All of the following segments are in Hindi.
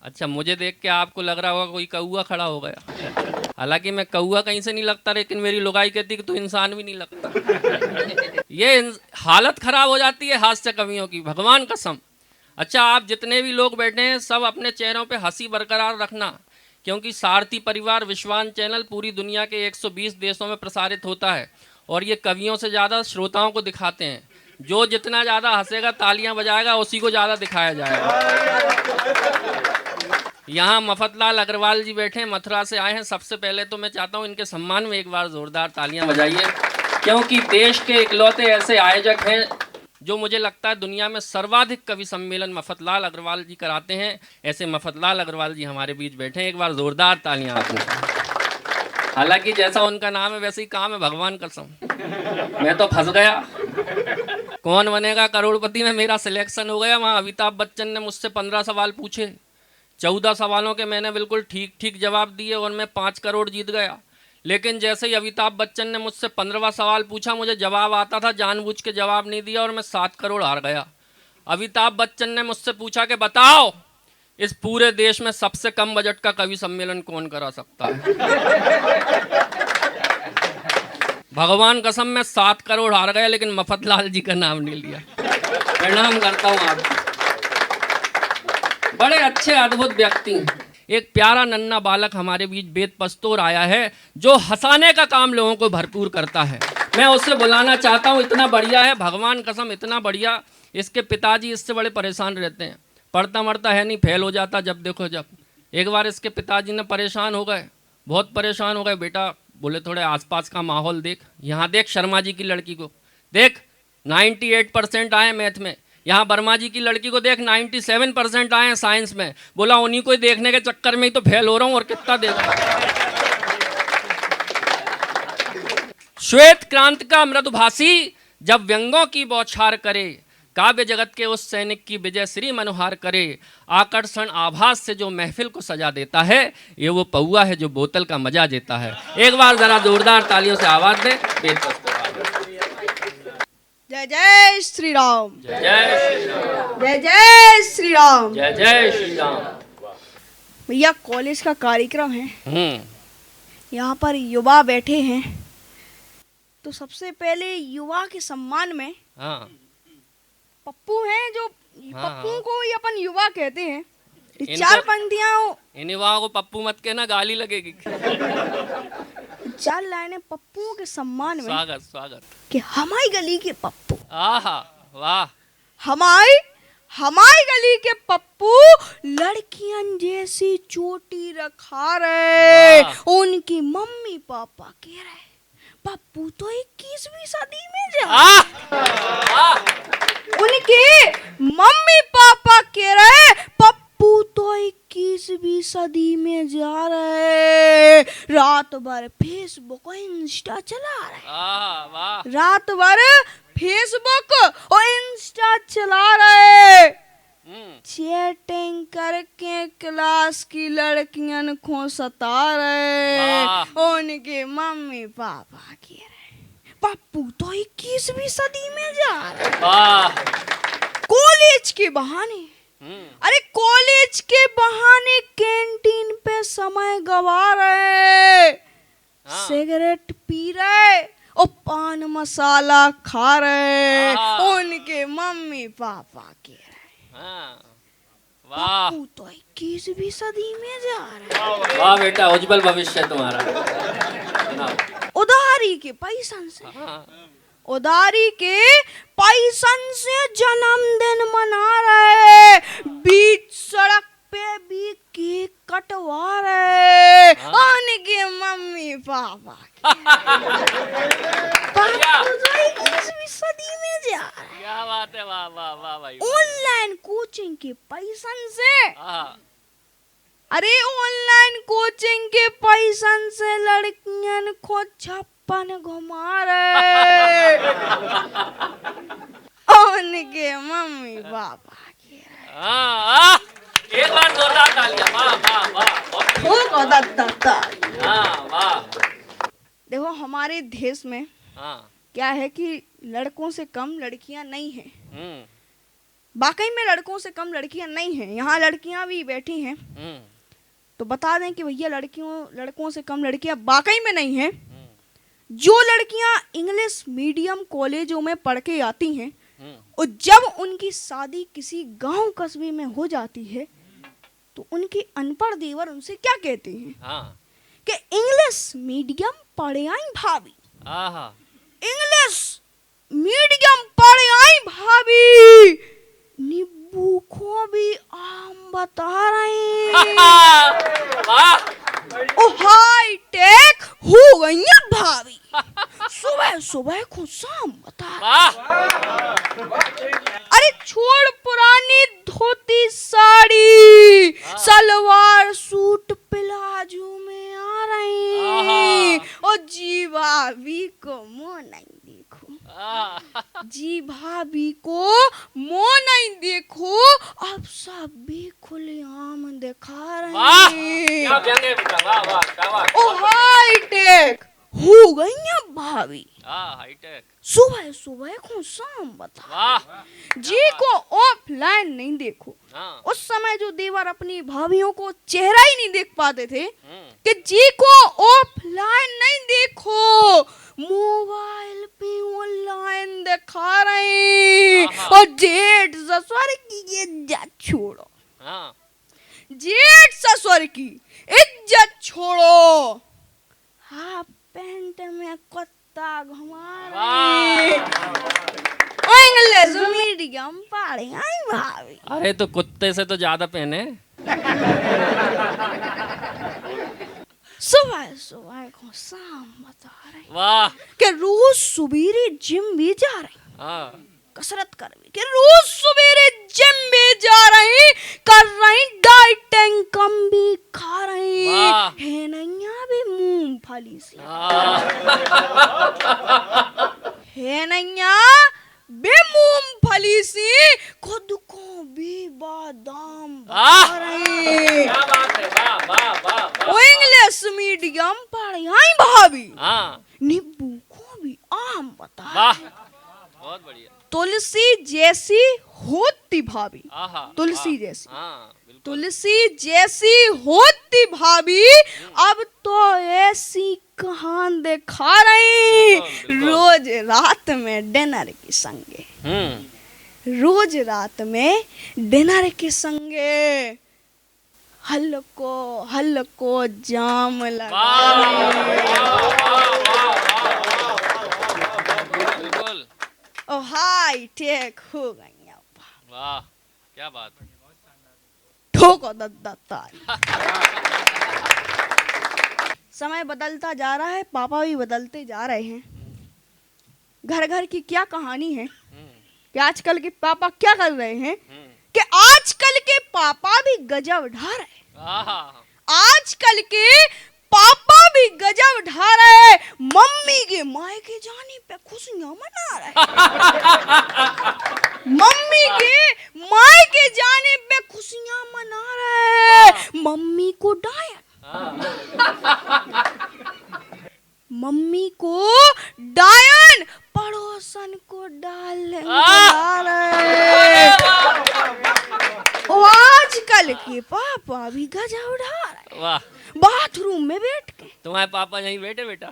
अच्छा, मुझे देख के आपको लग रहा होगा कोई कौआ खड़ा हो गया। हालांकि मैं कौआ कहीं से नहीं लगता, लेकिन मेरी लुगाई कहती कि तू इंसान भी नहीं लगता। ये हालत खराब हो जाती है हास्य कवियों की, भगवान कसम। अच्छा, आप जितने भी लोग बैठे हैं सब अपने चेहरों पे हंसी बरकरार रखना, क्योंकि सारथी परिवार विश्वान चैनल पूरी दुनिया के 120 देशों में प्रसारित होता है और ये कवियों से ज़्यादा श्रोताओं को दिखाते हैं। जो जितना ज़्यादा हंसेगा, तालियां बजाएगा, उसी को ज़्यादा दिखाया जाएगा। यहाँ मफतलाल अग्रवाल जी बैठे हैं, मथुरा से आए हैं। सबसे पहले तो मैं चाहता हूँ इनके सम्मान में एक बार जोरदार तालियां बजाइए, क्योंकि देश के इकलौते ऐसे आयोजक हैं जो मुझे लगता है दुनिया में सर्वाधिक कवि सम्मेलन मफतलाल अग्रवाल जी कराते हैं। ऐसे मफतलाल अग्रवाल जी हमारे बीच बैठे हैं, एक बार जोरदार तालियां आपको। हालांकि जैसा उनका नाम है वैसे ही काम है, भगवान कसम मैं तो फंस गया। कौन बनेगा करोड़पति में मेरा सिलेक्शन हो गया। वहाँ अमिताभ बच्चन ने मुझसे 15 सवाल पूछे, 14 सवालों के मैंने बिल्कुल ठीक ठीक जवाब दिए और मैं 5 करोड़ जीत गया। लेकिन जैसे ही अमिताभ बच्चन ने मुझसे 15वां सवाल पूछा, मुझे जवाब आता था, जानबूझ के जवाब नहीं दिया और मैं 7 करोड़ हार गया। अमिताभ बच्चन ने मुझसे पूछा कि बताओ इस पूरे देश में सबसे कम बजट का कवि सम्मेलन कौन करा सकता है। भगवान कसम मैं 7 करोड़ हार गया, लेकिन मफतलाल जी का नाम नहीं लिया। प्रणाम करता हूँ आपको, बड़े अच्छे अद्भुत व्यक्ति हैं। एक प्यारा नन्हा बालक हमारे बीच वेद पस्तोर आया है जो हंसाने का काम लोगों को भरपूर करता है। मैं उससे बुलाना चाहता हूँ, इतना बढ़िया है, भगवान कसम इतना बढ़िया। इसके पिताजी इससे बड़े परेशान रहते हैं, पढ़ता मरता है नहीं, फेल हो जाता जब देखो जब। एक बार इसके पिताजी ने परेशान हो गए, बहुत परेशान हो गए। बेटा, बोले थोड़े आसपास का माहौल देख, यहाँ देख शर्मा जी की लड़की को देख, 98% आए मैथ में। यहाँ वर्मा जी की लड़की को देख, 97% आए हैं साइंस में। बोला उन्हीं को देखने के चक्कर में ही तो फेल हो रहा हूँ, और कितना देख। श्वेत क्रांति का मृदुभाषी जब व्यंगों की बौछार करे, काव्य जगत के उस सैनिक की विजय श्री मनोहार करे, आकर्षण आभास से जो महफिल को सजा देता है, ये वो पौआ है जो बोतल का मजा देता है। एक बार जरा जोरदार तालियों से आवाज दें। जय जय श्री राम, जय जय श्री राम, जय जय श्री राम, जय जय श्री राम। भैया कॉलेज का कार्यक्रम है, यहाँ पर युवा बैठे हैं, तो सबसे पहले युवा के सम्मान में हाँ, पप्पू हैं जो हाँ, पप्पू को ही अपन युवा कहते हैं। इनको- 4 पंक्तियां, इन युवाओं को पप्पू मत कहना, गाली लगेगी। 4 लाइनें पप्पू के सम्मान में। स्वागत स्वागत। कि हमारी गली के पप्पू, आहा वाह, हमारी गली के पप्पू लड़कियन जैसी चोटी रखा रहे। उनकी मम्मी पापा कह रहे पप्पू तो 21वीं सदी में जा। उनके मम्मी पापा कह रहे पप्पू तो 21वीं सदी में जा रहे। रात भर फेसबुक और इंस्टा चला रहे, आहा वाह, रात भर फेसबुक और इंस्टा चला रहे। चैटिंग करके क्लास की लड़कियन को सता रहे। उनके मम्मी पापा कह रहे पप्पू तो 21वीं सदी में जा रहे। कॉलेज के बहाने, अरे कॉलेज के बहाने कैंटीन पे समय गवा रहे, सिगरेट पी रहे और पान मसाला खा रहे। उनके मम्मी पापा कह रहे वाह, पप्पू तो 21वीं सदी में जा रहे। वाह बेटा, उज्जवल भविष्य है तुम्हारा। उधारी के पैसन से, उधारी के पैसन से जन्मदिन मना रहे। बीच सड़क पे भी केक कटवा रहे। उनके मम्मी पापा सदी में जा रहे। क्या बात है, वाह वाह वाह भाई। ऑनलाइन कोचिंग के पैसन से, अरे ऑनलाइन कोचिंग के पैसन से लड़कियन को 56 घुमा रहे। उनके मम्मी पापा के एक बार जोरदार तालियां। वाह वाह वाह। देखो हमारे देश में क्या है कि लड़कों से कम लड़कियां नहीं हैं। वाकई में लड़कों से कम लड़कियां नहीं हैं, यहाँ लड़कियां भी बैठी हैं। तो बता दें कि भैया लड़कों से कम लड़कियां वाकई में नहीं हैं। जो लड़कियां इंग्लिश मीडियम कॉलेजों में पढ़ के आती हैं और जब उनकी शादी किसी गांव कस्बे में हो जाती है तो उनके अनपढ़ देवर उनसे क्या कहते हैं? हाँ। कि इंग्लिश मीडियम पढ़े आई भाभी, आहा। इंग्लिश मीडियम पढ़े आई भाभी, नींबू को भी आम बता रहे ओ हाई टेक हो गई है भाभी, सुबह सुबह को शाम बता। अरे छोड़ पुरानी धोती साड़ी, सलवार सूट प्लाजो में आ रही और जी भाभी को मुँह नहीं देखो, जी भाभी को मुँह नहीं देखो, अब सब भी खुलेआम दिखा रहे हैं। ओ हाई टेक हो गई है भाभी, हाईटेक सुबह सुबह को शाम बता। जी को ऑफलाइन नहीं देखो, उस समय जो देवर अपनी भाभियों को चेहरा ही नहीं देख पाते थे कि जी को ऑफलाइन नहीं देखो, मोबाइल पे ऑनलाइन दिखा रहे और जेठ ससुर की इज्जत छोड़ो, जेठ ससुर की इज्जत छोड़ो, हाफ पैंट में कुत्ता घुमा रहे इंग्लिश मीडियम पढ़े आई भाभी। अरे तो कुत्ते से तो ज्यादा पहने। सुबह सुबह को शाम बता रहे वाह। कि रोज सुबेरे जिम भी जा रही, हाँ। कसरत कर भी कि रोज सुबेरे जिम भी जा रही, कर रही डाइटिंग, कम भी खा रही है, नैया भी मूंगफली से है, नैया बे मूंगफली से खुद को भी बादाम बता रही। इंग्लिश मीडियम पढ़ी आई भाभी, नींबू को भी आम बता। बहुत बढ़िया। तुलसी जैसी होती भाभी, तुलसी जैसी, तुलसी जैसी होती भाभी, अब तो ऐसी कहान दिखा रही, रोज रात में डिनर के संगे, रोज रात में डिनर के संगे हल्को हल्को जाम लगा। ओ हाई टेक हो गई। वाह क्या बात है। ठोको दत्ता। समय बदलता जा रहा है, पापा भी बदलते जा रहे हैं। घर घर की क्या कहानी है कि आजकल के पापा क्या कर रहे हैं कि आजकल के पापा भी गजब ढा रहे, आजकल के पापा भी गजब ढा रहे, मम्मी के मायके जाने पे खुशियां मना रहे, मम्मी के मायके जाने पे खुशियां मना रहे, मम्मी को डायन, मम्मी को डायन, पड़ोसन को डाल रहे। आजकल के पापा भी गजब उड़ा रहे। वाह। बाथरूम में बैठ के, तुम्हारे पापा यहीं बैठे बेटा,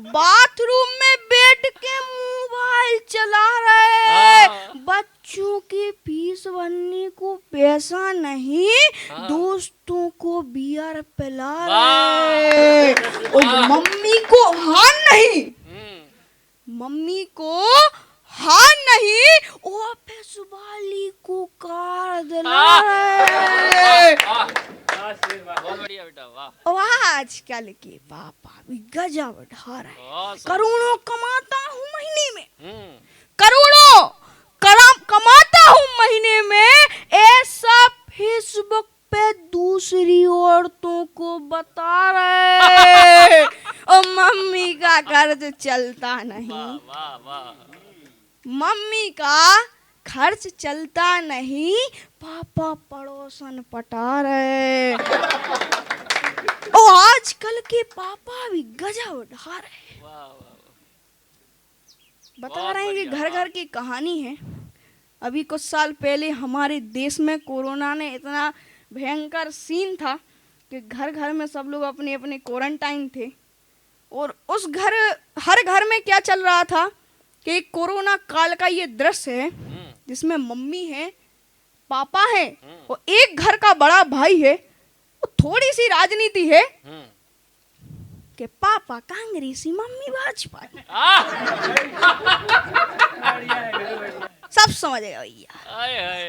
बाथरूम में बैठ के मोबाइल चला रहे, बच्चों की फीस भरने को पैसा नहीं, दोस्तों को बियर पिला रहे और मम्मी को हान नहीं, मम्मी को हान नहीं, ऑफिस वाली को कार दिला रहे। बहुत बढ़िया बेटा, वाह। और आजकल के पापा भी गजब ढा रहे, करोड़ों कमाता हूँ महीने में, करोड़ों कमाता हूँ महीने में, ऐसा फेसबुक पे दूसरी औरतों को बता रहे और मम्मी का खर्च चलता नहीं, वाह वाह, मम्मी का खर्च चलता नहीं, पापा पड़ोसन पटा रहे। और आजकल के पापा भी गजब ढा रहे। बता रहे हैं कि घर घर की कहानी है। अभी कुछ साल पहले हमारे देश में कोरोना ने इतना भयंकर सीन था कि घर घर में सब लोग अपने अपने क्वारंटाइन थे। और हर घर में क्या चल रहा था कि कोरोना काल का ये दृश्य है जिसमें मम्मी है, पापा है और एक घर का बड़ा भाई है। और थोड़ी सी राजनीति है कि पापा कांग्रेसी, मम्मी भाजपा। सब समझेगा भैया।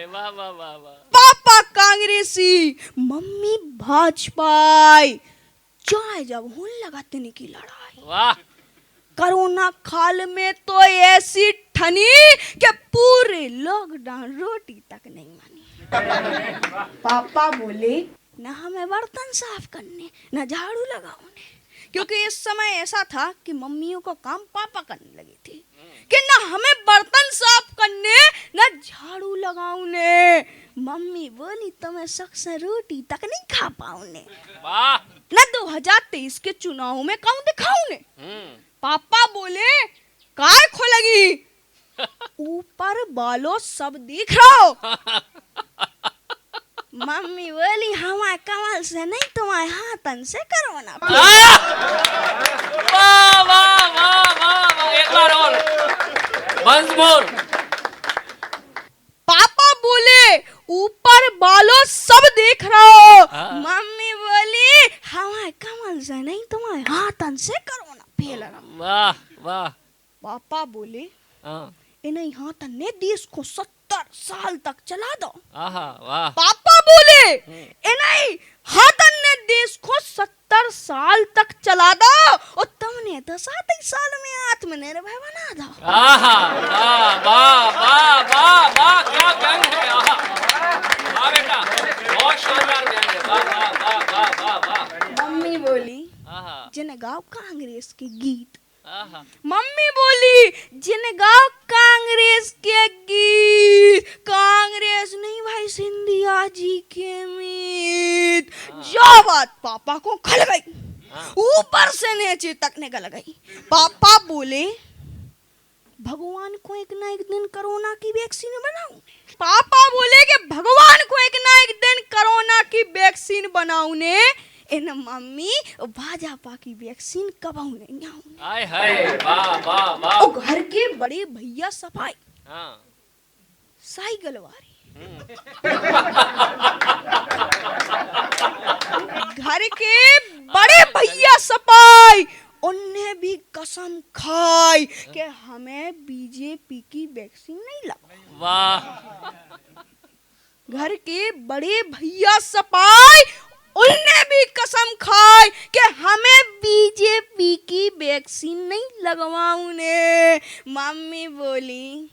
वाह वाह वाह वाह। पापा कांग्रेसी, मम्मी भाजपा। चाहे जब होने लगा तने की लड़ाई। वाह। कोरोना काल में तो ऐसी ठनी कि पूरे लॉकडाउन रोटी तक नहीं मानी। पापा बोले ना हमें बर्तन साफ करने, ना झाड़ू लगाने, क्योंकि इस समय ऐसा था कि मम्मियों का काम पापा करने लगे थे कि ना हमें बर्तन साफ करने, ना झाड़ू लगाने। मम्मी बोली तो मैं शक से रोटी तक नहीं खा पाऊने, ना 2023 के चुनाव में कहूँ दिखाऊने। पापा बोले काय खोलेगी, ऊपर बालों सब दिख रहा हो। मम्मी बोली हमारे कमल से नहीं, तुम्हारे हाथन से करवाना। वाह वाह वाह वाह। एक बार और, once more। पापा बोले ऊपर बालों सब देख रहा हो। मम्मी बोली हमारे कमल से नहीं, तुम्हारे हाथन से करवाना। वाह वाह। पापा बोले इन्हें हाथन ने देश को 70 साल तक चला दो। वाह। पापा बोले इन्हें हाथन ने देश को 70 साल तक चला दो और तुमने तो 7 ही साल में आत्मनिर्भर बना दो। वाह वाह वाह वाह वाह। क्या व्यंग है। वाह बेटा, बहुत शानदार व्यंग है। वाह वाह वाह वाह वाह। मम्मी बोली जिन गाओ कांग्रेस के गीत। आहा। मम्मी बोली जिन गाओ कांग्रेस के गीत। कांग्रेस नहीं भाई, सिंधिया जी के मीत। जो बात पापा को खल गई, ऊपर से नीचे तक निकल गई। पापा बोले भगवान को एक ना एक दिन कोरोना की वैक्सीन बनाऊं। पापा बोले कि भगवान को एक ना एक दिन कोरोना की वैक्सीन बनाऊने। इन मम्मी भाजपा की वैक्सीन कब नहीं आऊं। हाय हाय। वाह वाह वाह। और घर के बड़े भैया सफाई। साइकिल वारी। घर के बड़े भैया सफाई, उन्हें भी कसम खाई कि हमें बीजेपी की वैक्सीन नहीं लगाई। वाह। घर के बड़े भैया सफाई, उन्हें भी कसम खाई कि हमें बीजेपी की वैक्सीन नहीं लगवाऊने। मम्मी बोली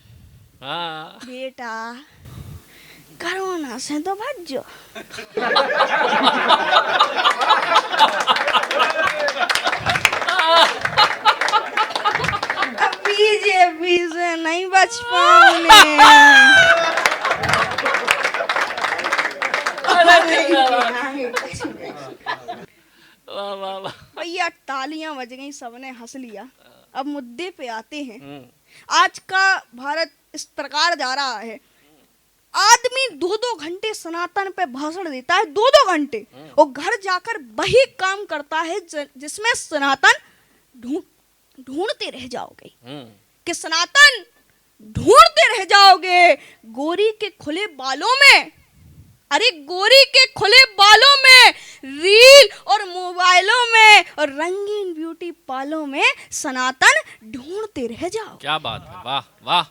बेटा कोरोना से तो बच जाओ। बीजेपी से नहीं बच पाऊंगे। भैया तालियां बज गई, सबने हंस लिया। अब मुद्दे पे आते हैं। आज का भारत इस प्रकार जा रहा है, आदमी 2-2 घंटे सनातन पे भाषण देता है, 2-2 घंटे, और घर जाकर वही काम करता है जिसमें सनातन ढूंढते रह जाओगे कि सनातन ढूंढते रह जाओगे। गोरी के खुले बालों में, अरे गोरी के खुले बालों में, रील और मोबाइलों में और रंगीन ब्यूटी पार्लरों में सनातन ढूंढते रह जाओ। क्या बात है। वाह वाह।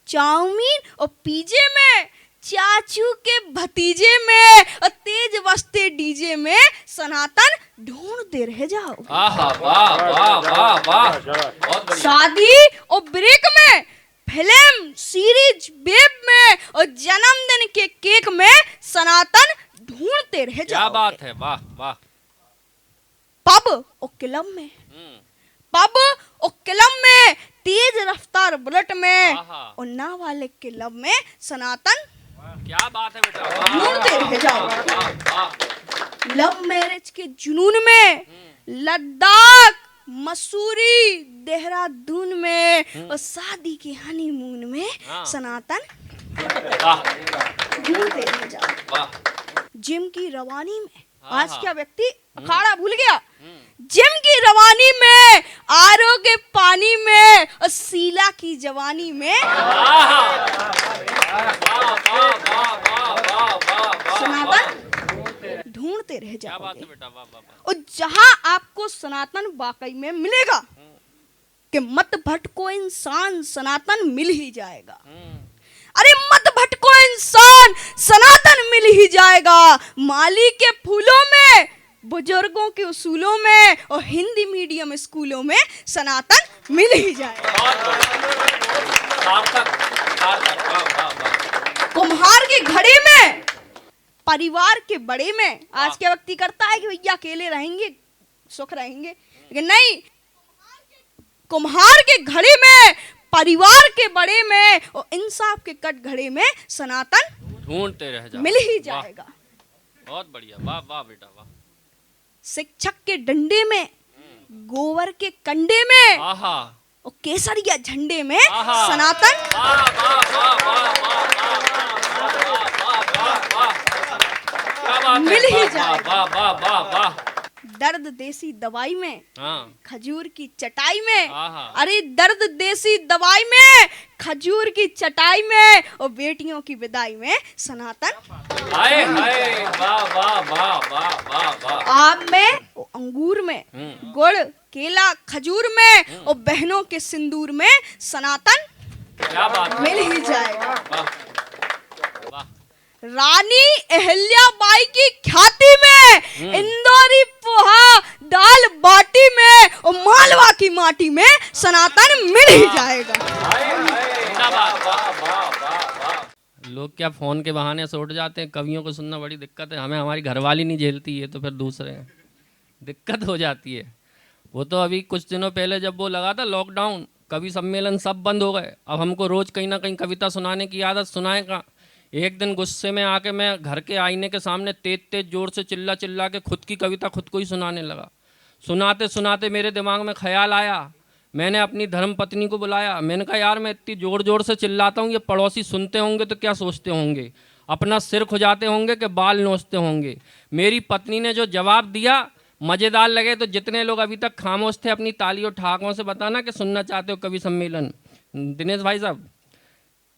चाउमीन और पिज्जे में, चाचू के भतीजे में और तेज बजते डीजे में सनातन ढूंढते रह जाओ। आहा। वाह वाह वाह वाह। बहुत बढ़िया। शादी और ब्रेक में, फिल्म सीरीज वेब में और जन्मदिन के केक में सनातन ढूंढते रह जाओ। क्या बात है। वाह वाह। पब और क्लब में, पब और क्लब में, तेज रफ्तार बुलेट में और नाबालिग के लब में सनातन क्या बात है बेटा। ढूंढते रह जाओ। लव मैरिज के जुनून में, लद्दाख मसूरी देहरादून में और शादी के हनीमून में सनातन ढूंढते रह जाओ। जिम की रवानी में आज क्या व्यक्ति अखाड़ा भूल गया। जिम की रवानी में, आरओ के पानी में और शीला की जवानी में सनातन ढूंढते रह जाओगे। और जहां आपको सनातन वाकई में मिलेगा कि मत भटको इंसान, सनातन मिल ही जाएगा। अरे मत भटको इंसान, सनातन मिल ही जाएगा। माली के फूलों में, बुजुर्गों के उसूलों में और हिंदी मीडियम स्कूलों में सनातन मिल ही जाएगा। कुम्हार के घड़े में, परिवार के बड़े में आज क्या व्यक्ति करता है कि भैया अकेले रहेंगे सुख रहेंगे, लेकिन नहीं, कुम्हार के घड़े में, परिवार के बड़े में और इंसाफ के कट घड़े में सनातन ढूंढते रह जाओ, मिल ही जाएगा। बहुत बढ़िया, वाह वाह बेटा वाह। शिक्षक के डंडे में, गोबर के कंडे में आहा, और केसरिया झंडे में सनातन मिल ही जाएगा। दर्द देसी दवाई में, खजूर की चटाई में, अरे दर्द देसी दवाई में, खजूर की चटाई में और बेटियों की विदाई में सनातन हाय हाय वाह वाह वाह वाह वाह वाह। आम में, अंगूर में, गुड़, केला, खजूर में और बहनों के सिंदूर में सनातन क्या बात मिल ही जाएगा। वाह वाह। रानी अहिल्याबाई की ख्याति में, इंदौरी पोहा दाल बाटी में और मालवा की माटी में सनातन मिल ही जाएगा। लोग क्या फोन के बहाने से उठ जाते हैं, कवियों को सुनना बड़ी दिक्कत है। हमें हमारी घरवाली नहीं झेलती है तो फिर दूसरे दिक्कत हो जाती है। वो तो अभी कुछ दिनों पहले जब वो लगा था लॉकडाउन, कवि सम्मेलन सब बंद हो गए। अब हमको रोज कहीं ना कहीं कविता सुनाने की आदत, सुनाएगा। एक दिन गुस्से में आके मैं घर के आईने के सामने तेज जोर से चिल्ला चिल्ला के खुद की कविता खुद को ही सुनाने लगा। सुनाते सुनाते मेरे दिमाग में ख्याल आया, मैंने अपनी धर्म पत्नी को बुलाया। मैंने कहा यार मैं इतनी जोर जोर से चिल्लाता हूँ, ये पड़ोसी सुनते होंगे तो क्या सोचते होंगे, अपना सिर खुजाते होंगे कि बाल नोचते होंगे। मेरी पत्नी ने जो जवाब दिया मज़ेदार लगे। तो जितने लोग अभी तक खामोश थे अपनी तालियों ठाकों से बताना कि सुनना चाहते हो कवि सम्मेलन। दिनेश भाई साहब,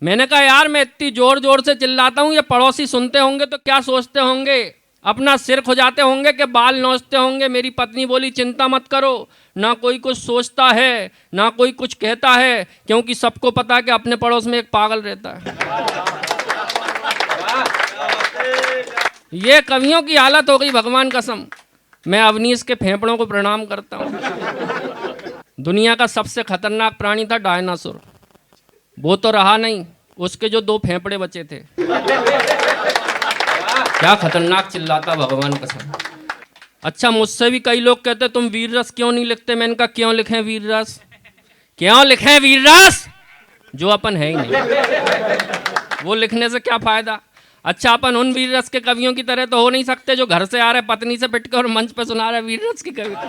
मैंने कहा यार मैं इतनी जोर जोर से चिल्लाता हूँ, ये पड़ोसी सुनते होंगे तो क्या सोचते होंगे, अपना सिर खुजाते होंगे कि बाल नोचते होंगे। मेरी पत्नी बोली चिंता मत करो, ना कोई कुछ सोचता है ना कोई कुछ कहता है, क्योंकि सबको पता है कि अपने पड़ोस में एक पागल रहता है। ये कवियों की हालत हो गई, भगवान कसम। मैं अवनीश के फेफड़ों को प्रणाम करता हूँ। दुनिया का सबसे खतरनाक प्राणी था डायनासोर, वो तो रहा नहीं, उसके जो 2 फेफड़े बचे थे। क्या खतरनाक चिल्लाता, भगवान कसम। अच्छा, मुझसे भी कई लोग कहते तुम वीर रस क्यों नहीं लिखते। मैंने कहा क्यों लिखें वीर रस, क्यों लिखें वीर रस, जो अपन है ही नहीं, वो लिखने से क्या फायदा। अच्छा, अपन उन वीर रस के कवियों की तरह तो हो नहीं सकते जो घर से आ रहे पत्नी से पिट कर और मंच पे सुना रहे वीर रस की कविता।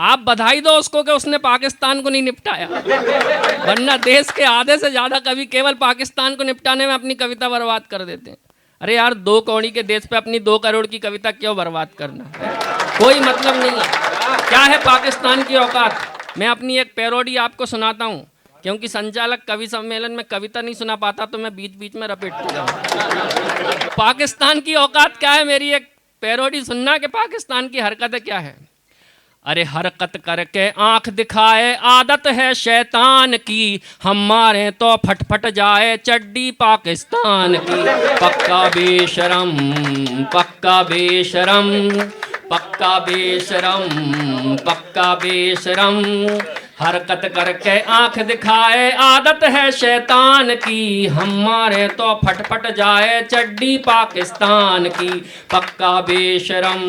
आप बधाई दो उसको कि उसने पाकिस्तान को नहीं निपटाया, वरना देश के आधे से ज्यादा कवि केवल पाकिस्तान को निपटाने में अपनी कविता बर्बाद कर देते हैं। अरे यार 2 कौड़ी के देश पे अपनी 2 करोड़ की कविता क्यों बर्बाद करना, कोई मतलब नहीं है। क्या है पाकिस्तान की औकात। मैं अपनी एक पैरोडी आपको सुनाता हूँ, क्योंकि संचालक कवि सम्मेलन में कविता नहीं सुना पाता तो मैं बीच बीच में रपेटता हूँ। पाकिस्तान की औकात क्या है, मेरी एक पैरोडी सुनना कि पाकिस्तान की हरकतें क्या है। अरे हरकत करके आंख दिखाए आदत है शैतान की, हम मारे तो फटफट जाए चड्डी पाकिस्तान की। पक्का बेशरम पक्का बेशरम पक्का बेशरम पक्का बेशरम, हरकत करके आंख दिखाए आदत है शैतान की, हमारे तो फटफट जाए चड्डी पाकिस्तान की। पक्का बेशरम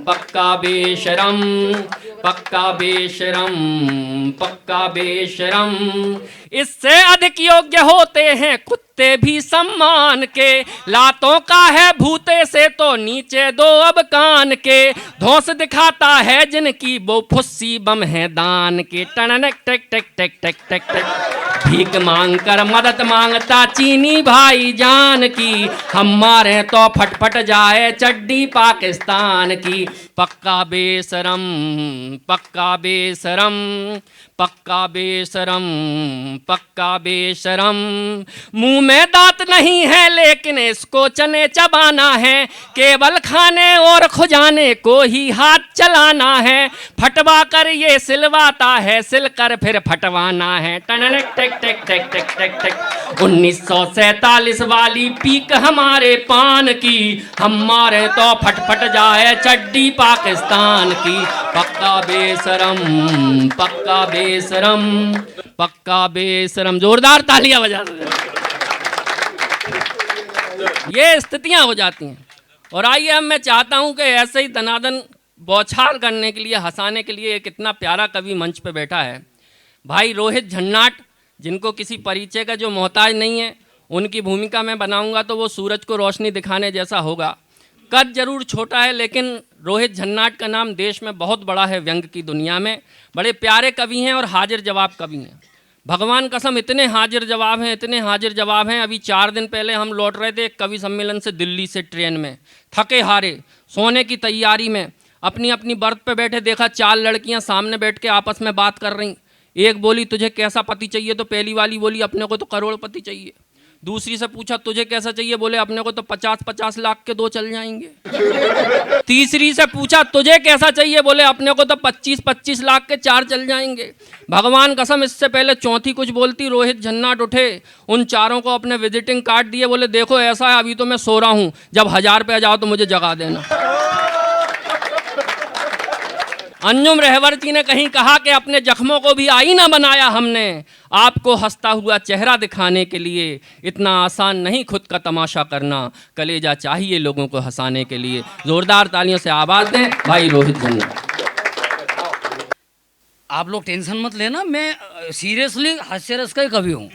पक्का बेशरम पक्का बेशरम पक्का बेशरम, इससे अधिक योग्य होते हैं कुत्ते भी सम्मान के। लातों का है भूते से तो नीचे दो अब कान के। धौंस दिखाता है जिनकी वो फुस्सी बम है दान के। टननक टेक टेक टेक टेक टेक टेक। भीख मांग कर मदद मांगता चीनी भाई जान की। हम मारे तो फटफट जाए चड्डी पाकिस्तान की। पक्का बेशरम, पक्का बेशरम, पक्का बेशरम, पक्का बेशरम। मुंह में दांत नहीं है लेकिन इसको चने चबाना है। केवल खाने और खुजाने को ही हाथ चलाना है। फटवा कर ये सिलवाता है, सिल कर फिर फटवाना है। टननक टेक टेक टेक टेक टेक टेक। 1947 वाली पीक हमारे पान की। हम मारे तो फटफट जाए चड्डी पाकिस्तान की। पक्का बेशरम, पक्का बेशरम, पक्का बेशरम। जोरदार तालियां बजा दो। ये स्थितियां हो जाती हैं। और आइए अब मैं चाहता हूं कि ऐसे ही दनादन बौछार करने के लिए, हंसाने के लिए एक इतना प्यारा कवि मंच पे बैठा है, भाई रोहित झन्नाट, जिनको किसी परिचय का जो मोहताज नहीं है। उनकी भूमिका मैं बनाऊंगा तो वो सूरज को रोशनी दिखाने जैसा होगा। कद जरूर छोटा है लेकिन रोहित झन्नाट का नाम देश में बहुत बड़ा है। व्यंग की दुनिया में बड़े प्यारे कवि हैं और हाजिर जवाब कवि हैं। भगवान कसम इतने हाजिर जवाब हैं, इतने हाजिर जवाब हैं। अभी 4 दिन पहले हम लौट रहे थे एक कवि सम्मेलन से दिल्ली से ट्रेन में, थके हारे, सोने की तैयारी में, अपनी अपनी बर्थ पे बैठे देखा 4 लड़कियां सामने बैठ के आपस में बात कर रहीं। एक बोली तुझे कैसा पति चाहिए, तो पहली वाली बोली अपने को तो करोड़पति चाहिए। दूसरी से पूछा तुझे कैसा चाहिए, बोले अपने को तो 50-50 लाख के 2 चल जाएंगे। तीसरी से पूछा तुझे कैसा चाहिए, बोले अपने को तो 25-25 लाख के 4 चल जाएंगे। भगवान कसम इससे पहले चौथी कुछ बोलती रोहित झन्नाट उठे, उन चारों को अपने विजिटिंग कार्ड दिए, बोले देखो ऐसा है अभी तो मैं सो रहा हूँ, जब 1000 रुपये आ जाओ तो मुझे जगा देना। अंजुम रहवरती ने कहीं कहा कि अपने जख्मों को भी आईना बनाया हमने, आपको हंसता हुआ चेहरा दिखाने के लिए। इतना आसान नहीं खुद का तमाशा करना, कलेजा चाहिए लोगों को हंसाने के लिए। जोरदार तालियों से आवाज दें भाई रोहित झन्नाट। आप लोग टेंशन मत लेना, मैं सीरियसली हास्य रस का ही कवि हूँ।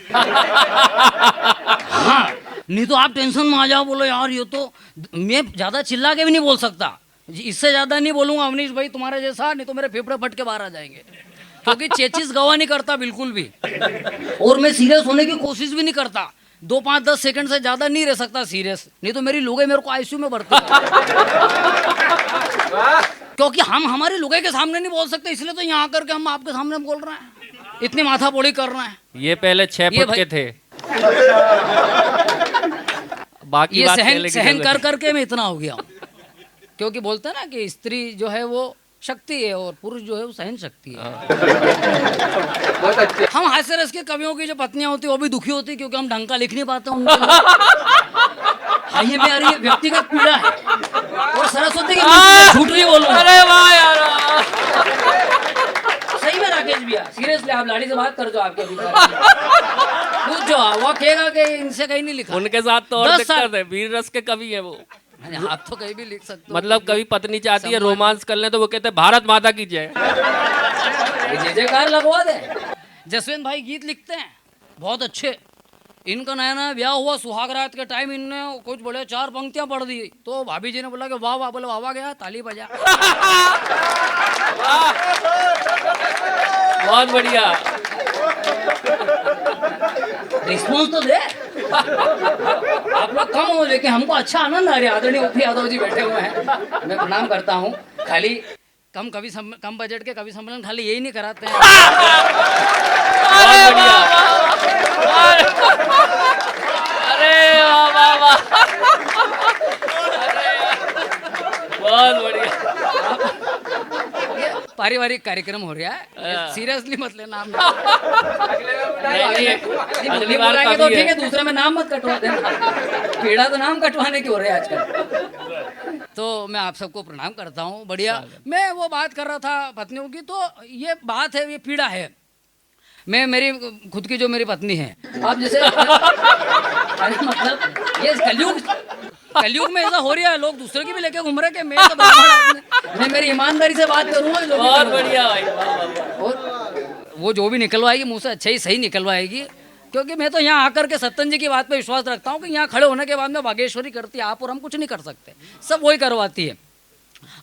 हाँ, नहीं तो आप टेंशन में आ जाओ, बोलो यार ये तो, मैं ज़्यादा चिल्ला के भी नहीं बोल सकता, इससे ज़्यादा नहीं बोलूँगा अवनीश भाई तुम्हारे जैसा, नहीं तो मेरे फेफड़े फट के बाहर आ जाएंगे, क्योंकि चेचिस गवाह नहीं करता बिल्कुल भी, और मैं सीरियस होने की कोशिश भी नहीं करता। 2, 5, 10 सेकंड से ज़्यादा नहीं रह सकता सीरियस, नहीं तो मेरी लुगाई मेरे को आईसीयू में भरती है। क्योंकि हम हमारे लुगाई के सामने नहीं बोल सकते, इसलिए तो यहाँ आकर के हम आपके सामने बोल रहे हैं, इतनी माथा बोली कर रहे हैं। ये पहले 6 फुट के थे, बाकी ये बात सहन कर करके मैं इतना हो गया हूँ। क्योंकि बोलते हैं ना कि स्त्री जो है वो शक्ति है और पुरुष जो है वो सहन शक्ति है। हम हास्य रस के कवियों की जो पत्नियां होती है वो भी दुखी होती है, क्योंकि हम ढंग का लिख नहीं पाते उनके लिए। हाँ, ये मेरी व्यक्तिगत पीड़ा है। और सरस्वती की झूठ नहीं बोलूंगा। अरे वाह यार, सही में राकेश भैया, सीरियसली आप लाड़ी से बात कर जो आपके पूछ जो वो कहेगा कि इनसे कहीं नहीं लिखा। उनके साथ तो और दिक्कत है, वीर रस के कवि है वो। आप तो कहीं भी लिख सकते हो। मतलब कभी पत्नी चाहती है रोमांस कर ले तो वो कहते हैं भारत माता की जय। जय जयकार लगवा दे। जसवंत भाई गीत लिखते हैं बहुत अच्छे। इनका नया नया ब्याह हुआ, सुहाग रात के टाइम इनने कुछ बोले 4 पंक्तियां पढ़ दी, तो भाभी जी ने बोला कि वाह वाह, बोले वाह वाह गया, ताली बजा। बहुत बढ़िया, रिस्पॉन्स तो दे। आप लोग कम हो लेकिन हमको अच्छा आनंद आ रहा है। आदरणीय ओपी यादव जी बैठे हुए हैं, मैं प्रणाम करता हूँ। खाली कम बजट के कवि सम्मेलन खाली यही नहीं कराते हैं। अरे वाह वाह वाह, बहुत बढ़िया। पारिवारिक कार्यक्रम हो रहा है, सीरियसली मत लेना। अगली बार तो ठीक है, दूसरा में नाम मत कटवा देना। पीड़ा तो नाम कटवाने की हो रही है आजकल। तो मैं आप सबको प्रणाम करता हूँ। बढ़िया, मैं वो बात कर रहा था पत्नियों की, तो ये बात है, ये पीड़ा है। मैं मेरी खुद की जो मेरी पत्नी है, आप जैसे अरे मतलब ये कलयुग में ऐसा हो रहा है, लोग दूसरे की भी लेके घूम रहे कि मैं तो ब्राह्मण आदमी, मैं मेरी ईमानदारी से बात करूंगा। बहुत बढ़िया भाई। और वो जो भी निकलवाएगी मुँह से अच्छा ही सही निकलवाएगी, क्योंकि मैं तो यहाँ आकर के सत्तन जी की बात पे विश्वास रखता हूँ कि यहाँ खड़े होने के बाद में बागेश्वरी करती है, आप और हम कुछ नहीं कर सकते, सब वही करवाती है।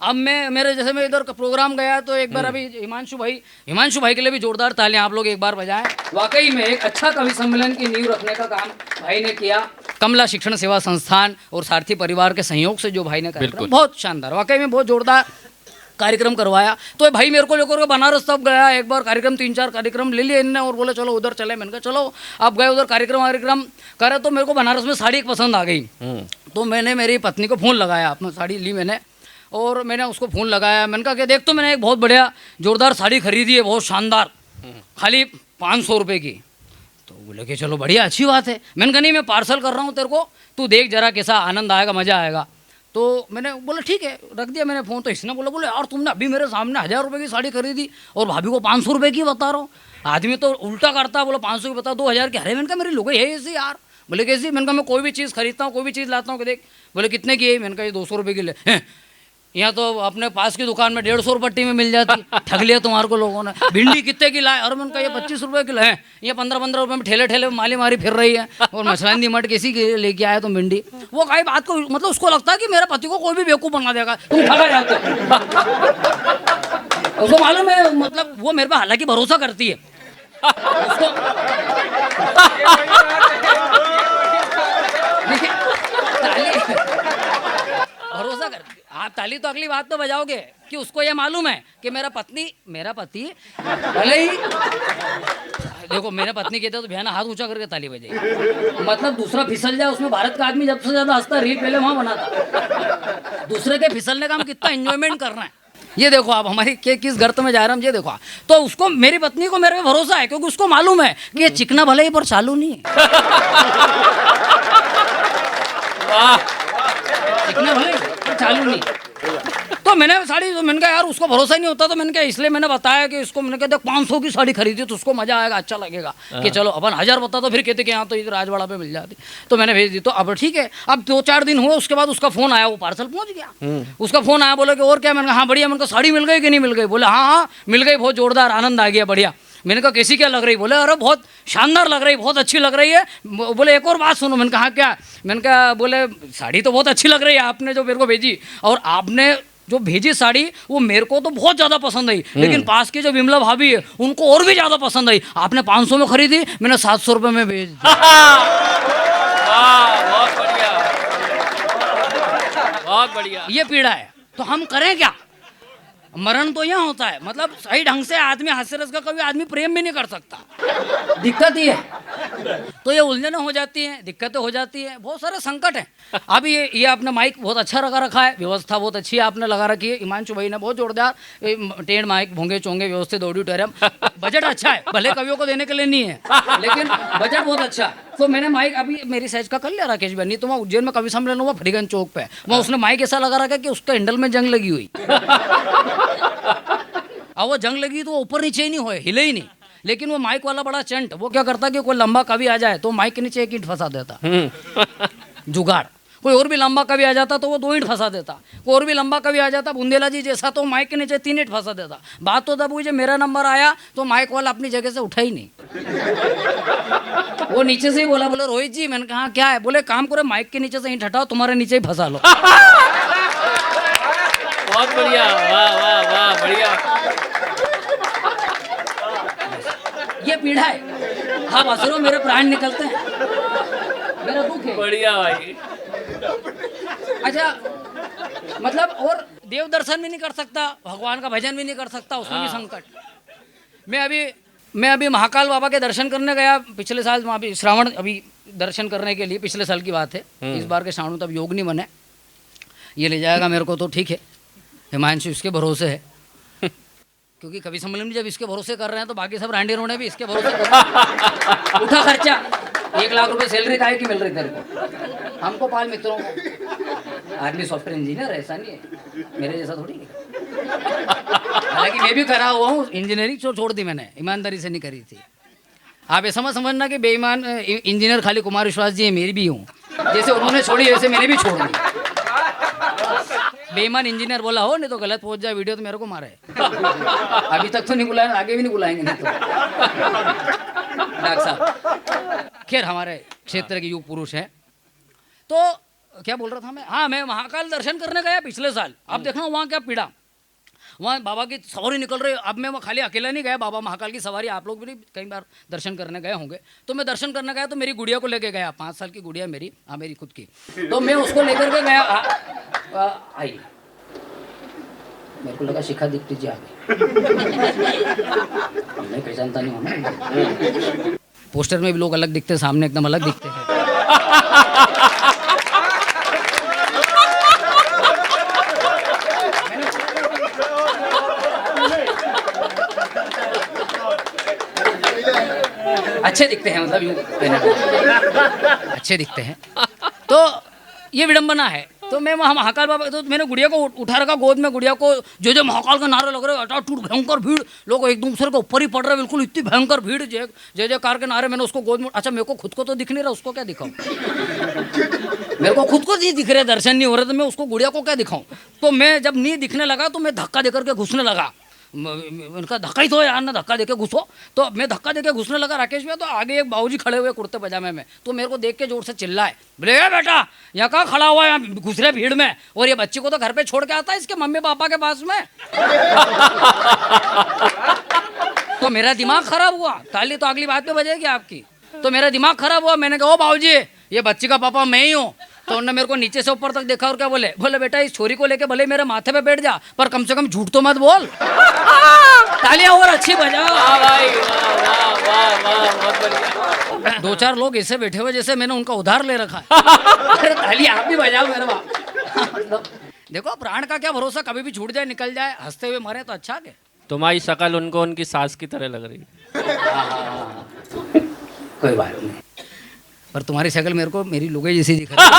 अब मैं इधर प्रोग्राम गया तो एक बार अभी हिमांशु भाई के लिए भी जोरदार तालियां आप लोग एक बार बजाएं। वाकई में एक अच्छा कवि सम्मेलन की नींव रखने का काम भाई ने किया। कमला शिक्षण सेवा संस्थान और सारथी परिवार के सहयोग से जो भाई ने कार्यक्रम बहुत शानदार, वाकई में बहुत जोरदार कार्यक्रम करवाया। तो भाई मेरे को लेकर के बनारस तब गया, एक बार कार्यक्रम 3-4 कार्यक्रम ले लिए इनने और बोले चलो उधर चले। मैंने कहा चलो। आप गए उधर कार्यक्रम करे तो मेरे को बनारस में साड़ी एक पसंद आ गई। तो मैंने मेरी पत्नी को फ़ोन लगाया, अपना साड़ी ली मैंने और मैंने उसको फ़ोन लगाया। मैंने कहा कि देख तो मैंने एक बहुत बढ़िया जोरदार साड़ी खरीदी है, बहुत शानदार, खाली 500 रुपये की। तो बोले कि चलो बढ़िया, अच्छी बात है। मैंने कहा नहीं मैं पार्सल कर रहा हूँ तेरे को, तू देख जरा कैसा आनंद आएगा, मज़ा आएगा। तो मैंने बोला ठीक है, रख दिया मैंने फ़ोन। तो इसने बोले यार तुमने अभी मेरे सामने 1000 रुपये की साड़ी खरीदी और भाभी को 500 रुपये की बता रहा हूँ। आदमी तो उल्टा करता, बोला 500 की बता, 2000 की। अरे मैंने कहा मेरी लुगाई है ऐसी यार। बोले कैसी? मैंने कहा मैं कोई भी चीज़ खरीदता हूँ, कोई भी चीज़ लाता हूँ कि देख। बोले कितने की है? मैंने कहा ये 200 रुपये की ले। यहाँ तो अपने पास की दुकान में 150 पट्टी में मिल जाती। ठग लिया तुम्हारे को लोगों ने। भिंडी कितने की लाए? और मैंने कहा ये 25 रुपये किलो है। ये 15-15 रुपये में ठेले में मारी फिर रही है। और मछलानी मट किसी के लेके आया तुम भिंडी। वो कई बात को मतलब उसको लगता है कि मेरे पति को कोई भी बेवकूफ़ बना देगा, तुम ठगा जाते हो। उसको मालूम है, मतलब वो मेरे पे हालांकि भरोसा करती है उसको। भरोसा करती। आप ताली तो अगली बात तो बजाओगे कि उसको ये मालूम है कि मेरा पति भले ही देखो मेरा पत्नी कहते तो भैया हाथ ऊंचा करके ताली बजाई, मतलब दूसरा फिसल जाए उसमें। भारत का आदमी जब से ज्यादा हंसता रील पहले वहां बनाता, दूसरे के फिसलने का हम कितना एंजॉयमेंट कर रहे हैं। ये देखो आप हमारी किस गर्त में जा रहे हैं, ये देखो। तो उसको, मेरी पत्नी को मेरे पे भरोसा है क्योंकि उसको मालूम है कि ये चिकना भले ही पर चालू नहीं है। चिकना भले पर चालू नहीं। तो मैंने साड़ी, तो मैंने कहा यार उसको भरोसा ही नहीं होता, तो मैंने कहा इसलिए मैंने बताया कि इसको, मैंने कहा देख 500 की साड़ी खरीदी तो उसको मजा आएगा, अच्छा लगेगा कि चलो अपन 1000 बता तो फिर कहते कि यहाँ तो इधर राजवाड़ा पे मिल जाती। तो मैंने भेज दी। तो अब ठीक है, अब 2-4 दिन हुए उसके बाद उसका फ़ोन आया, वो पार्सल पहुँच गया। उसका फ़ोन आया, बोला कि और क्या? मैंने कहा हाँ बढ़िया। मैंने कहा साड़ी मिल गई कि नहीं मिल गई? बोले हाँ मिल गई, बहुत जोरदार, आनंद आ गया, बढ़िया। मैंने कहा कैसी क्या लग रही? बोले अरे बहुत शानदार लग रही, बहुत अच्छी लग रही है। बोले एक और बात सुनो। मैंने कहा क्या? मैंने कहा बोले साड़ी तो बहुत अच्छी लग रही है आपने जो मेरे को भेजी, और आपने जो भेजी साड़ी वो मेरे को तो बहुत ज़्यादा पसंद आई, लेकिन पास की जो विमला भाभी है उनको और भी ज़्यादा पसंद आई। आपने 500 में खरीदी, मैंने 700 रुपये में भेज दी। बहुत बढ़िया, बहुत बढ़िया। ये पीड़ा है। तो हम करें क्या? मरण तो यहाँ होता है, मतलब सही ढंग से आदमी हास्य रस का कभी आदमी प्रेम भी नहीं कर सकता। दिक्कत ही है। तो ये उलझनें हो जाती हैं, दिक्कतें हो जाती हैं, बहुत सारे संकट हैं। अभी ये आपने माइक बहुत अच्छा लगा रखा है, व्यवस्था बहुत अच्छी है आपने लगा रखी है। हिमांशु भाई ने बहुत जोरदार टेढ़ माइक, भोंगे चोंगे, व्यवस्थित ऑडिटोरियम, बजट अच्छा है। भले कवियों को देने के लिए नहीं है, लेकिन बजट बहुत अच्छा है। तो मैंने माइक अभी मेरी साइज का कर लिया राकेश भाई, नहीं तो वहाँ उज्जैन में कवि सम्मेलन हुआ फरीगंज चौक पे, वहाँ उसने माइक ऐसा लगा रखा कि उसका हैंडल में जंग लगी हुई। अब वो जंग लगी तो वो ऊपर नीचे ही नहीं हुए, हिले ही नहीं। लेकिन वो माइक वाला बड़ा चंट, वो क्या करता कि कोई लंबा कवि आ जाए तो माइक के नीचे 1 ईंट फंसा देता, जुगाड़। कोई और भी लंबा कवि आ जाता तो वो 2 ईंट फंसा देता। कोई और भी लंबा कवि आ जाता बुंदेला जी जैसा, तो माइक के नीचे 3 ईंट फंसा देता। बात तो तब हुई जब मेरा नंबर आया तो माइक वाला अपनी जगह से उठा ही नहीं। वो नीचे से ही बोला, बोले रोहित जी। मैंने कहा क्या है? बोले काम करो माइक के नीचे से ईंट हटाओ, तुम्हारे नीचे ही फंसा लो। बहुत बढ़िया, वाह वाह वाह, बढ़िया। ये पीड़ा है। हाँ बसरो मेरे प्राण निकलते हैं, मेरा दुख है। बढ़िया भाई। अच्छा, मतलब और देव दर्शन भी नहीं कर सकता, भगवान का भजन भी नहीं कर सकता, उसमें भी संकट। मैं अभी महाकाल बाबा के दर्शन करने गया पिछले साल, वहाँ भी श्रावण अभी दर्शन करने के लिए, पिछले साल की बात है। इस बार के श्रावण तब योग नहीं बने, ये ले जाएगा मेरे को तो ठीक है। हिमांशु इसके भरोसे है, क्योंकि कवि सम्मेलन जब इसके भरोसे कर रहे हैं तो बाकी सब रांडे रोने भी इसके भरोसे कर रहे हैं। उठा खर्चा 1 लाख रुपए सैलरी काहे की मिल रही तेरे को? हमको पाल मित्रों को। आदमी सॉफ्टवेयर इंजीनियर है, ऐसा नहीं है मेरे जैसा थोड़ी है। हालांकि मैं भी करा हुआ हूँ इंजीनियरिंग, छोड़ दी मैंने, ईमानदारी से नहीं करी थी। आप ऐसा मत समझना कि बेईमान इंजीनियर खाली कुमार विश्वास जी है, मेरी भी हूँ। जैसे उन्होंने छोड़ी वैसे मैंने भी छोड़ दी। बेईमान इंजीनियर बोला हो, नहीं तो गलत पहुंच जाए वीडियो तो मेरे को मारे। अभी तक तो नहीं बुलाया, आगे भी नहीं बुलाएंगे नहीं तो। डॉक्टर साहब खैर हमारे क्षेत्र के युग पुरुष हैं। तो क्या बोल रहा था मैं, हाँ मैं महाकाल दर्शन करने गया पिछले साल। अब देखना वहाँ क्या पीड़ा, वहाँ बाबा की सवारी निकल रही है। अब मैं खाली अकेला नहीं गया, बाबा महाकाल की सवारी, आप लोग भी कई बार दर्शन करने गए होंगे। तो मैं दर्शन करने गया तो मेरी गुड़िया को लेके गया, 5 साल की गुड़िया मेरी, हाँ मेरी खुद की। तो मैं उसको लेकर के गया, आई मेरे को लगा शिखा दीप्ति जी आ गई। मैं पहचानता नहीं हूँ ना, पोस्टर में भी लोग अलग दिखते हैं, सामने एकदम अलग दिखते हैं। अच्छे दिखते हैं, मतलब यूं अच्छे दिखते हैं। तो ये विडंबना है। तो मैं वहाँ महाकाल बाबा, तो मैंने गुड़िया को उठा रखा गोद में, गुड़िया को जो महाकाल का नारे लग रहे, अटाटूट भयंकर भीड़, लोग एक दूसरे के ऊपर ही पड़ रहे, बिल्कुल इतनी भयंकर भीड़, जय जयकार के नारे। मैंने उसको गोद में, अच्छा मेरे को खुद को तो दिख नहीं रहा, उसको क्या दिखाऊं? मेरे को खुद को नहीं दिख रहे, दर्शन नहीं हो रहे, तो मैं उसको गुड़िया को क्या दिखाऊं? तो मैं जब नहीं दिखने लगा तो मैं धक्का देकर के घुसने लगा। उनका धक्का ही तो यार ना, धक्का देके घुसो। तो मैं धक्का देके घुसने लगा राकेश भैया, तो आगे एक बाबूजी खड़े हुए कुर्ते पजामे में, तो मेरे को देख के जोर से चिल्लाए, बोले ए बेटा यहाँ कहाँ खड़ा हुआ है, यहाँ घुस रहे भीड़ में, और ये बच्ची को तो घर पे छोड़ के आता है इसके मम्मी पापा के पास में। तो मेरा दिमाग खराब हुआ, ताली तो अगली बात में बजेगी आपकी। तो मेरा दिमाग खराब हुआ, मैंने कहा ओ बाबूजी ये बच्ची का पापा मैं ही हूँ। तो उन्होंने मेरे को नीचे से ऊपर तक देखा और क्या बोले, बोले बेटा इस छोरी को लेके भले मेरे माथे पे बैठ जा, पर कम से कम झूठ तो मत बोल। तालियां और अच्छी बजाओ। भाई वाह, बहुत बढ़िया। 2-4 लोग ऐसे बैठे हुए जैसे मैंने उनका उधार ले रखा है। अरे तालियां आप भी बजाओ मेरे बाप। देखो प्राण का क्या भरोसा, कभी भी छूट जाए निकल जाए, हंसते हुए मरे तो अच्छा के। तुम्हारी शक्ल उनको उनकी सास की तरह लग रही है। कोई बात नहीं, पर तुम्हारी शक्ल मेरे को मेरी लुगाई जैसी दिख रही है।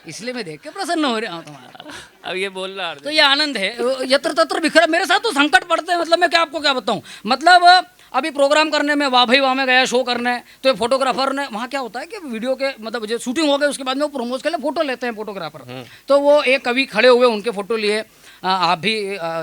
इसलिए मैं देख के प्रसन्न हो रहा हूँ तुम्हारा। अब ये बोल रहा तो ये आनंद है, यत्र तत्र बिखरा। मेरे साथ तो संकट पड़ते हैं, मतलब मैं क्या आपको क्या बताऊँ। मतलब अभी प्रोग्राम करने में वाह भाई वाह में गया शो करने, तो फोटोग्राफर ने वहाँ क्या होता है कि वीडियो के मतलब जो शूटिंग हो गई उसके बाद में वो प्रोमोज के लिए फोटो लेते हैं फोटोग्राफर। तो वो एक कवि खड़े हुए उनके फोटो लिए, आप भी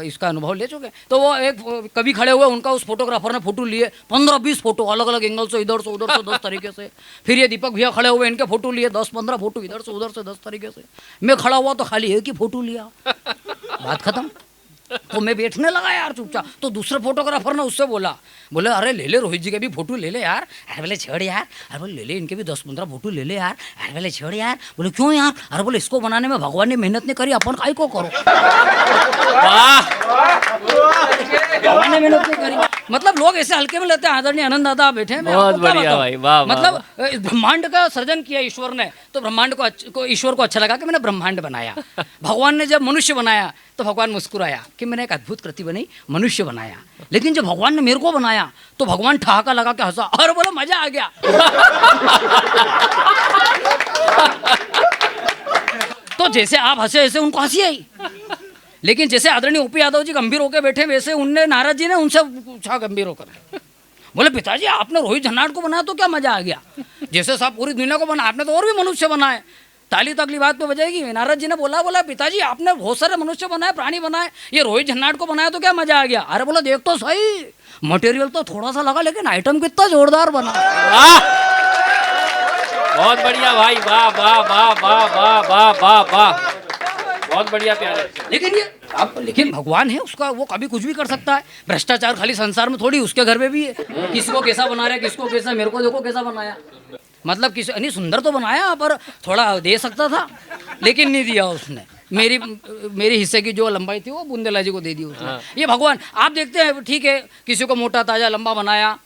इसका अनुभव ले चुके। तो वो एक कवि खड़े हुए, उनका उस फोटोग्राफर ने फोटो लिए, 15-20 फोटो अलग अलग एंगल से, इधर से उधर से 10 तरीके से। फिर ये दीपक भैया खड़े हुए, इनके फोटो लिए 10-15 फोटो इधर से उधर से 10 तरीके से। मैं खड़ा हुआ तो खाली एक ही फोटो लिया, बात खत्म। तो मैं बैठने लगा यार चुपचाप। तो दूसरे फोटोग्राफर ने उससे बोला, बोले अरे ले ले रोहित जी के भी फोटो ले ले यार। अरे बोले छोड़ यार, अरे बोले ले ले इनके भी 10-15 फोटो ले ले यार। अरे बोले छोड़ यार, बोले क्यों यार? अरे बोले इसको बनाने में भगवान ने मेहनत नहीं करी, अपन काहे को करो। भगवान ने मेहनत नहीं करी, मतलब लोग ऐसे हल्के में लेते हैं। आदरणीय आनंद दादा बैठे हैं, बहुत बढ़िया भाई, वाह। मतलब ब्रह्मांड का सृजन किया ईश्वर ने, तो ब्रह्मांड को ईश्वर को अच्छा लगा कि मैंने ब्रह्मांड बनाया। भगवान ने जब मनुष्य बनाया तो भगवान मुस्कुराया कि मैंने एक अद्भुत कृति बनाई, मनुष्य बनाया। लेकिन जब भगवान ने मेरे को बनाया तो भगवान ठहाका लगा के हंसा और बोला मजा आ गया। तो जैसे आप हंसे ऐसे उनको हंसी आई। लेकिन जैसे आदरणीय ओपी यादव जी गंभीर होकर बैठे, वैसे उनने नारद जी ने उनसे पूछा गंभीर होकर, बोले पिताजी आपने रोहित झन्नाट को बनाया तो क्या मजा आ गया? जैसे साहब पूरी दुनिया को बना, आपने तो और भी मनुष्य बनाए। ताली तो अगली बात पे बजाएगी। नारद जी ने बोला पिताजी आपने बहुत सारे मनुष्य बनाए, प्राणी बनाए, ये रोहित झन्नाट को बनाया तो क्या मजा आ गया? अरे बोला देख तो सही, मटेरियल तो थोड़ा सा लगा लेकिन आइटम कितना जोरदार बना। बहुत बढ़िया भाई, वाह वाह वाह वाह वाह वाह वाह वाह, बहुत बढ़िया प्यारे। लेकिन ये अब लेकिन भगवान है उसका, वो कभी कुछ भी कर सकता है। भ्रष्टाचार खाली संसार में थोड़ी, उसके घर में भी है। किसको कैसा बना रहा है, किसको कैसा, मेरे को देखो कैसा बनाया। मतलब किसी नहीं सुंदर तो बनाया, पर थोड़ा दे सकता था लेकिन नहीं दिया उसने। मेरी हिस्से की जो लंबाई थी वो बुंदेला जी को दे दी उसने। ये भगवान आप देखते हैं, ठीक है किसी को मोटा ताजा लंबा बनाया,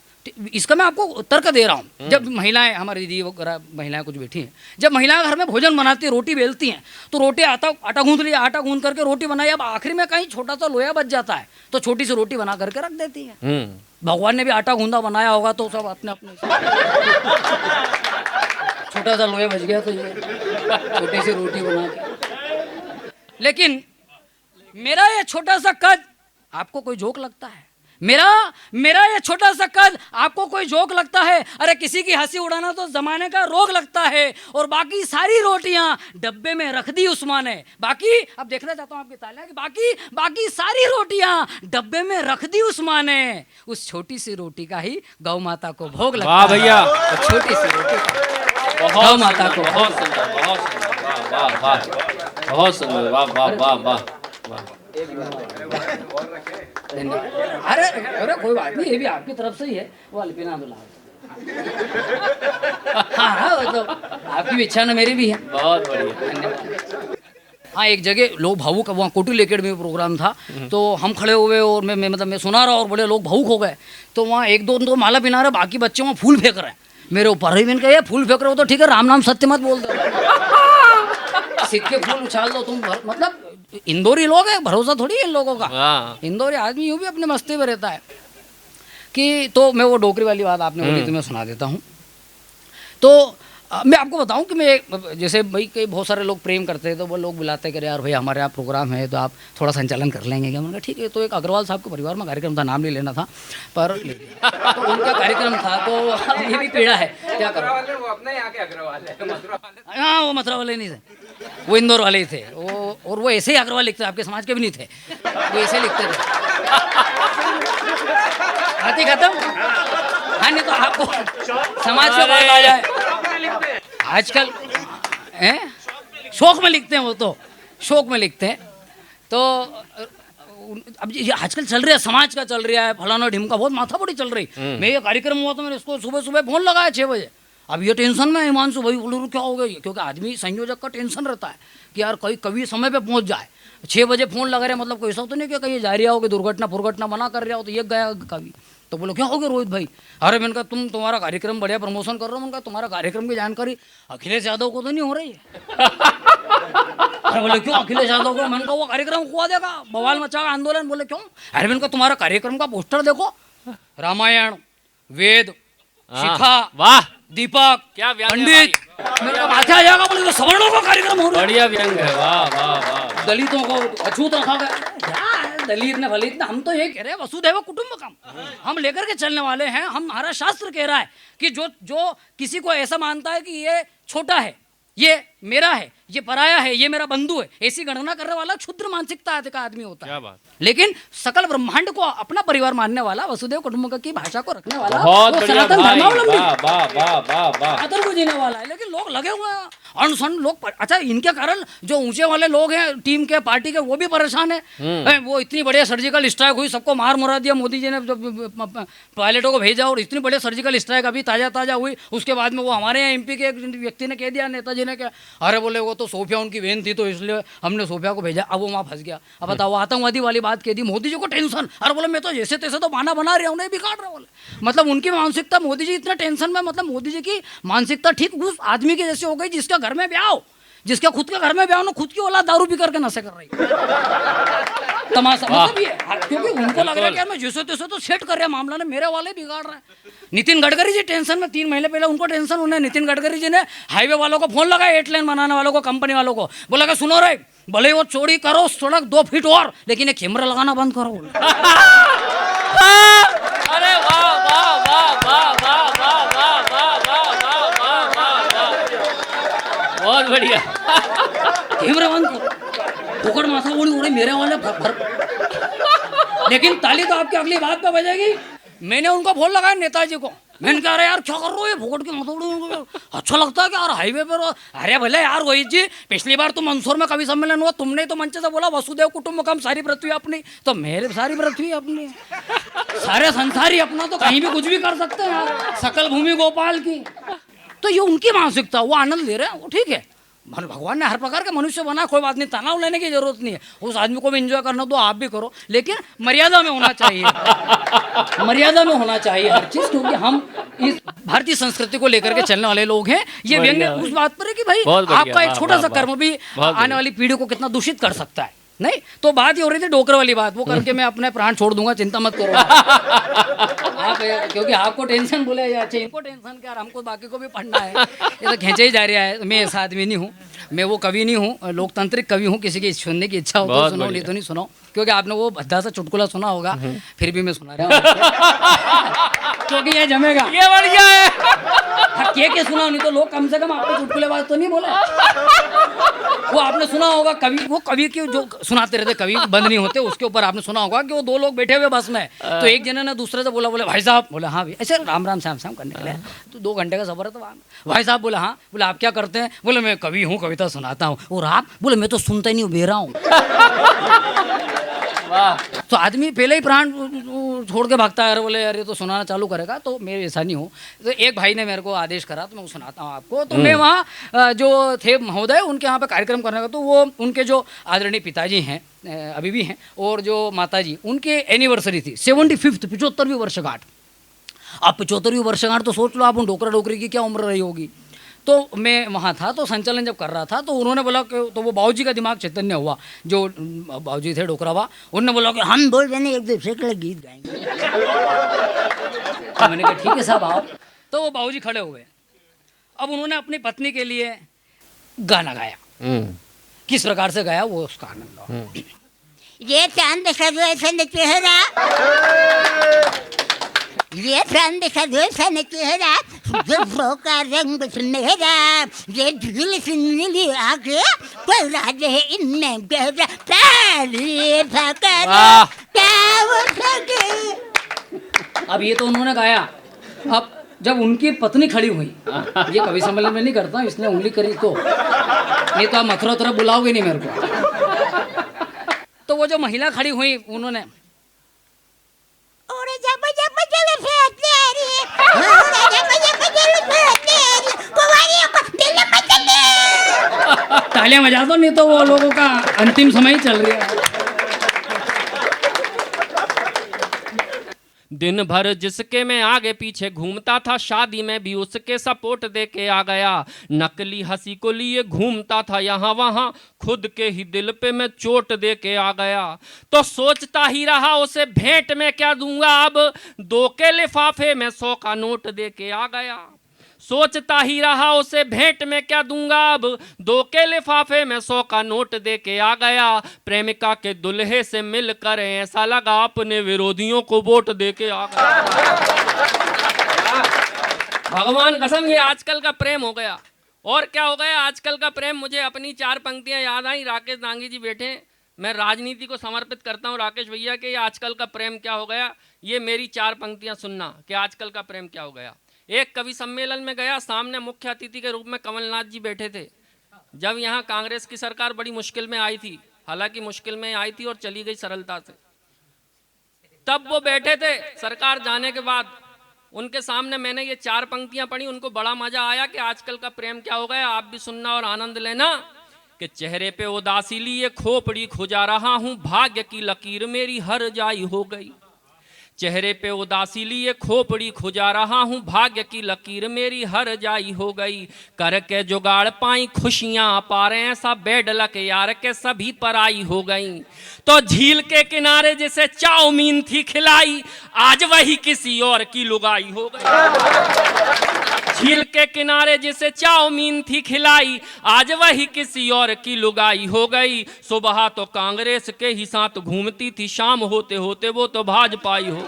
इसका मैं आपको तर्क दे रहा हूँ। जब महिलाएं, हमारी दीदी वगैरह महिलाएं कुछ बैठी हैं, जब महिलाएं घर में भोजन बनाती हैं, रोटी बेलती हैं, तो रोटी आटा गूंथ लिया, आटा गूंथ करके रोटी बनाई, अब आखिरी में कहीं छोटा सा लोया बच जाता है तो छोटी सी रोटी बना करके रख देती हैं। भगवान ने भी आटा गूंदा बनाया होगा तो सब अपने अपने छोटा सा लोया बच गया तो ये छोटी सी रोटी बना के। लेकिन मेरा ये छोटा सा कद आपको कोई जोक लगता है? मेरा मेरा ये छोटा सा कद आपको कोई जोक लगता है, अरे किसी की हंसी उड़ाना तो जमाने का रोग लगता है। और बाकी सारी रोटियां डब्बे में रख दी उस्मान ने, बाकी अब देखना चाहता हूं आपकी तालियां कि बाकी सारी रोटियां डब्बे में रख दी उस्मान ने। उस छोटी सी रोटी का ही गौ माता को भोग लगता है। वाह भैया, छोटी सी रोटी गौ माता को बहुत सुंदर, बहुत सुंदर, वाह वाह वाह, बहुत सुंदर, वाह वाह वाह वाह वाह। अरे अरे कोई बात नहीं, ये भी आपकी तरफ से ही है। वो अल्पीना दुलार हाँ वो तो आपकी भी इच्छा ना मेरी भी है। बहुत बढ़िया। हाँ एक जगह लोग भावुक, वहाँ कोटिल एकेडमी में प्रोग्राम था, तो हम खड़े हुए और मैं सुना रहा और बड़े लोग भावुक हो गए। तो वहाँ एक दो माला पिना रहे, बाकी बच्चे वहाँ फूल फेंक रहे हैं मेरे ऊपर ही। मैंने कहा ये फूल फेंक रहे हो तो ठीक है, राम नाम सत्य मत बोल दो, सिक्के फूल उछाल दो तुम। मतलब इंदौरी लोग हैं, भरोसा थोड़ी है इन लोगों का। इंदौरी आदमी यूँ भी अपने मस्ती में रहता है कि। तो मैं वो डोकरी वाली बात आपने बोली तो मैं सुना देता हूँ। तो मैं आपको बताऊं कि मैं जैसे भाई कई बहुत सारे लोग प्रेम करते हैं, तो वो लोग बुलाते हैं कि यार भाई हमारे यहाँ प्रोग्राम है तो आप थोड़ा संचालन कर लेंगे क्या? मैंने कहा ठीक है। तो एक अग्रवाल साहब के परिवार में कार्यक्रम था, नाम नहीं लेना था पर तो उनका कार्यक्रम था, तो ये भी पीड़ा है क्या करो। वो अपने यहाँ के अग्रवाल है, हाँ वो मथुरा वाले नहीं थे, वो इंदौर वाले ही थे। वो और वो ऐसे ही अग्रवाल लिखते, आपके समाज के भी नहीं थे, वो ऐसे लिखते थे। बात खत्म। हाँ नहीं तो आपको समाज से बात आ जाए। आजकल हैं शौक में लिखते हैं, वो तो शौक में लिखते हैं। तो अब ये आजकल चल रहा है, समाज का चल रहा है, फलाना ढिमका बहुत माथा बड़ी चल रही। मैं ये कार्यक्रम हुआ तो मैंने इसको सुबह सुबह फोन लगाया 6 बजे। अब ये टेंशन में हिमांशु भाई बोलो क्या हो गया, क्योंकि आदमी संयोजक का टेंशन रहता है कि यार कोई कभी समय पे पहुंच जाए। 6 बजे फोन लगा रहे, मतलब कोई ऐसा तो नहीं कि कहीं जा रहा हो कि दुर्घटना मना कर रहा हो तो ये गया कभी। तो बोलो क्या हो गया रोहित भाई? अरे मैंने कहा तुम्हारा कार्यक्रम बढ़िया प्रमोशन कर रहा हूँ। मैंने कहा तुम्हारा कार्यक्रम की जानकारी अखिलेश यादव को तो नहीं हो रही है? अरे बोले क्यों अखिलेश यादव को? मैंने कहा वो कार्यक्रम हुआ देगा, बवाल मचाएगा, आंदोलन। बोले क्यों? अरे मैंने कहा तुम्हारा कार्यक्रम का पोस्टर देखो, रामायण, वेद, शिखा, वाह, दीपक, क्या व्यंग है पंडित। मैंने कहा माथे आ जाएगा। बोले तो सवर्णों का कार्यक्रम हो रहा है, बढ़िया व्यंग है, वाह वाह वाह। दलितों को अछूत रखा गया। दलित ने फलित ने, हम तो ये कह रहे हैं वसुधैव कुटुंबकम, हम लेकर के चलने वाले हैं। हमारा शास्त्र कह रहा है कि जो किसी को ऐसा मानता है कि ये छोटा है, ये मेरा है, ये पराया है, ये मेरा बंधु है, ऐसी गणना करने वाला क्षुद्र मानसिकता का आदमी होता है। क्या बात। लेकिन सकल ब्रह्मांड को अपना परिवार मानने वाला, वसुदेव कुटुंबकम की भाषा को रखने वाला, बहुत वो बढ़िया सनातन भाई, धर्मावलंबी वाह वाह वाह वाह वाह। आदर को जीने वाला है। लेकिन लोग लगे हुए हैं अनशन लोग। अच्छा इनके कारण जो ऊंचे वाले लोग हैं टीम के, पार्टी के, वो भी परेशान है। वो इतनी बढ़िया सर्जिकल स्ट्राइक हुई, सबको मार मुरा दिया मोदी जी ने, जब पायलटों को भेजा, और इतनी बढ़िया सर्जिकल स्ट्राइक अभी ताजा हुई। उसके बाद में वो हमारे यहाँ MP के एक व्यक्ति ने कह दिया, नेताजी ने, क्या अरे बोले वो तो सोफिया उनकी बहन थी तो इसलिए हमने सोफिया को भेजा। अब वो वहाँ फंस गया। अब बताओ आतंकवादी वाली बात कह दी, मोदी जी को टेंशन। अरे बोले मैं तो जैसे तैसे तो बहाना बना रहा हूँ, उन्हें बिगाड़ रहा। बोले मतलब उनकी मानसिकता, मोदी जी इतना टेंशन में, मतलब मोदी जी की मानसिकता ठीक उस आदमी की जैसी हो गई जिसका घर में ब्याह हो, जिसका खुद के घर में ब्याह हो, खुद की औलाद दारू पी करके नशे कर रही तमाशा। मतलब ये क्योंकि उनको लग रहा है कि मैं जैसे तैसे तो सेट कर रहा है मामला ने, मेरे वाले बिगाड़ रहे हैं। नितिन गडकरी जी टेंशन में, 3 महीने पहले उनको टेंशन, उन्हें नितिन गडकरी जी ने हाईवे वालों को फोन लगाया, 8 लेन बनाने वालों को, कंपनी वालों को, बोला कि सुनो रे, भले वो चौड़ी करो सड़क 2 फीट और, लेकिन एक कैमरा लगाना बंद करो। अरे वाह वाह वाह वाह वाह वाह वाह वाह वाह वाह वाह वाह, बहुत बढ़िया। कैमरा बंद करो, फुकड़ माथा उड़ी उड़ी मेरे वाले लेकिन ताली तो आपकी अगली बात पे बजेगी। मैंने उनको फोन लगाया नेताजी को, मैंने कहा अरे यार क्या कर रहे हो, ये फुकड़ के माथा उड़ी, अच्छा लगता है कि यार हाईवे पर। अरे भले यार रोहित जी, पिछली बार तो मंदसौर में कवि सम्मेलन हुआ, तुमने तो मंच से बोला वसुदेव कुटुंबकम सारी पृथ्वी अपनी, तो मेरे सारी पृथ्वी अपनी, सारे संसारी अपना, तो कहीं भी कुछ भी कर सकते हैं यार, सकल भूमि गोपाल की। तो ये उनकी मानसिकता, वो आनंद ले रहे हैं, वो ठीक है। भगवान ने हर प्रकार के मनुष्य बना, कोई बात नहीं, तनाव लेने की जरूरत नहीं है। उस आदमी को भी एंजॉय करना तो आप भी करो, लेकिन मर्यादा में होना चाहिए, मर्यादा में होना चाहिए हर चीज, क्योंकि हम इस भारतीय संस्कृति को लेकर के चलने वाले लोग हैं। ये व्यंग्य उस बात पर है कि भाई आपका एक छोटा सा कर्म भी आने वाली पीढ़ी को कितना दूषित कर सकता है। नहीं तो बात ये हो रही थी डोकर वाली बात, वो करके मैं अपने प्राण छोड़ दूंगा, चिंता मत करो आप, क्योंकि आपको टेंशन बोले अच्छा इनको टेंशन क्या, हमको बाकी को भी पढ़ना है, ये तो खींचे ही जा रहा है। मैं ऐसा आदमी नहीं हूँ, मैं वो कवि नहीं हूँ, लोकतांत्रिक कवि हूँ, किसी की सुनने की इच्छा हो तो सुनो, नहीं तो नहीं सुनो, क्योंकि आपने वो भद्दा सा चुटकुला सुना होगा, फिर भी मैं सुना रहा हूँ क्योंकि ये जमेगा, ये बढ़िया है। हाँ, के सुना, नहीं तो लोग कम से कम आपको चुटकुले बात तो नहीं बोले। वो आपने सुना होगा कवि, वो कवि के जो सुनाते रहते कवि बंद नहीं होते, उसके ऊपर आपने सुना होगा कि वो दो लोग बैठे हुए बस में, तो एक जने ने दूसरे से बोला, बोले भाई साहब, बोले हाँ भाई, ऐसे राम राम श्याम श्याम करने के लिए, तो 2 घंटे का सफर है, तो भाई साहब बोले हाँ, बोले आप क्या करते हैं, बोले मैं कवि हूँ, कविता सुनाता हूँ, और आप, बोले मैं तो सुनता ही नहीं हूँ, बेरा हूँ। तो आदमी पहले ही प्राण छोड़ के भागता है, बोले यार ये तो सुनाना चालू करेगा, तो मेरे ऐसा नहीं हो। तो एक भाई ने मेरे को आदेश करा, तो मैं सुनाता हूँ आपको। तो मैं वहाँ जो थे महोदय, उनके यहाँ पे कार्यक्रम करने का, तो वो उनके जो आदरणीय पिताजी हैं अभी भी हैं, और जो माताजी, उनके एनिवर्सरी थी 75th 75वीं वर्षगांठ। अब 75वीं वर्षगांठ तो सोच लो आप, उन डोकरा डोकरी की क्या उम्र रही होगी। तो मैं वहाँ था, तो संचालन जब कर रहा था, तो उन्होंने बोला कि, तो वो बाबूजी का दिमाग चैतन्य हुआ, जो बाबूजी थे डोकरावा, उन्होंने बोला कि हम 2 जने एक दूसरे के लिए गीत गाएंगे। तो मैंने कहा ठीक है साहब आओ। तो वो बाबूजी खड़े हुए, अब उन्होंने अपनी पत्नी के लिए गाना गाया। किस प्रकार से गाया वो उसका आनंद लो। ये चांद सन चेहरा, ये चांद सन चेहरा, जुल्फों का रंग सुनहरा, ये झील से नीली आंखें, कोई राज है इनमें गहरा, तारीफ करो क्या वो सके। अब ये तो उन्होंने गाया। अब जब उनकी पत्नी खड़ी हुई, ये कवि सम्मेलन में नहीं करता, इसने उंगली करी तो, नहीं तो आप मथुरा तरफ बुलाओगे नहीं मेरे को। तो वो जो महिला खड़ी हुई, उन्होंने तालियां बजा दो, नहीं तो वो लोगों का अंतिम समय ही चल रहा है। दिन भर जिसके मैं आगे पीछे घूमता था, शादी में भी उसके सपोर्ट दे के आ गया। नकली हंसी को लिए घूमता था यहाँ वहाँ, खुद के ही दिल पे मैं चोट दे के आ गया। तो सोचता ही रहा उसे भेंट में क्या दूंगा, अब 2 के लिफाफे में 100 का नोट दे के आ गया। सोचता ही रहा उसे भेंट में क्या दूंगा, अब 2 के लिफाफे में 100 का नोट दे के आ गया। प्रेमिका के दुल्हे से मिलकर ऐसा लगा अपने विरोधियों को वोट दे के आ गया। भगवान कसम, ये आजकल का प्रेम हो गया। और क्या हो गया आजकल का प्रेम, मुझे अपनी 4 पंक्तियां याद आई। राकेश दांगी जी बैठे, मैं राजनीति को समर्पित करता हूं राकेश भैया के, ये आजकल का प्रेम क्या हो गया, ये मेरी 4 पंक्तियां सुनना कि आजकल का प्रेम क्या हो गया। एक कवि सम्मेलन में गया, सामने मुख्य अतिथि के रूप में कमलनाथ जी बैठे थे। जब यहाँ कांग्रेस की सरकार बड़ी मुश्किल में आई थी, हालांकि मुश्किल में आई थी और चली गई सरलता से, तब वो बैठे थे। सरकार जाने के बाद उनके सामने मैंने ये 4 पंक्तियां पढ़ी, उनको बड़ा मजा आया कि आजकल का प्रेम क्या हो गया। आप भी सुनना और आनंद लेना कि चेहरे पे उदासी लिए खोपड़ी खुजा रहा हूं, भाग्य की लकीर मेरी हर जाई हो गई। चेहरे पे उदासी लिए खोपड़ी खुजा रहा हूँ, भाग्य की लकीर मेरी हर जाई हो गई। करके जुगाड़ पाई खुशियाँ पार, ऐसा बेड लक यार के सभी पराई हो गई। तो झील के किनारे जिसे चाउमीन थी खिलाई, आज वही किसी और की लुगाई हो गई। झील के किनारे जिसे चाउमीन थी खिलाई, आज वही किसी और की लुगाई हो गई। सुबह तो कांग्रेस के ही साथ घूमती थी, शाम होते होते वो तो भाजपाई हो।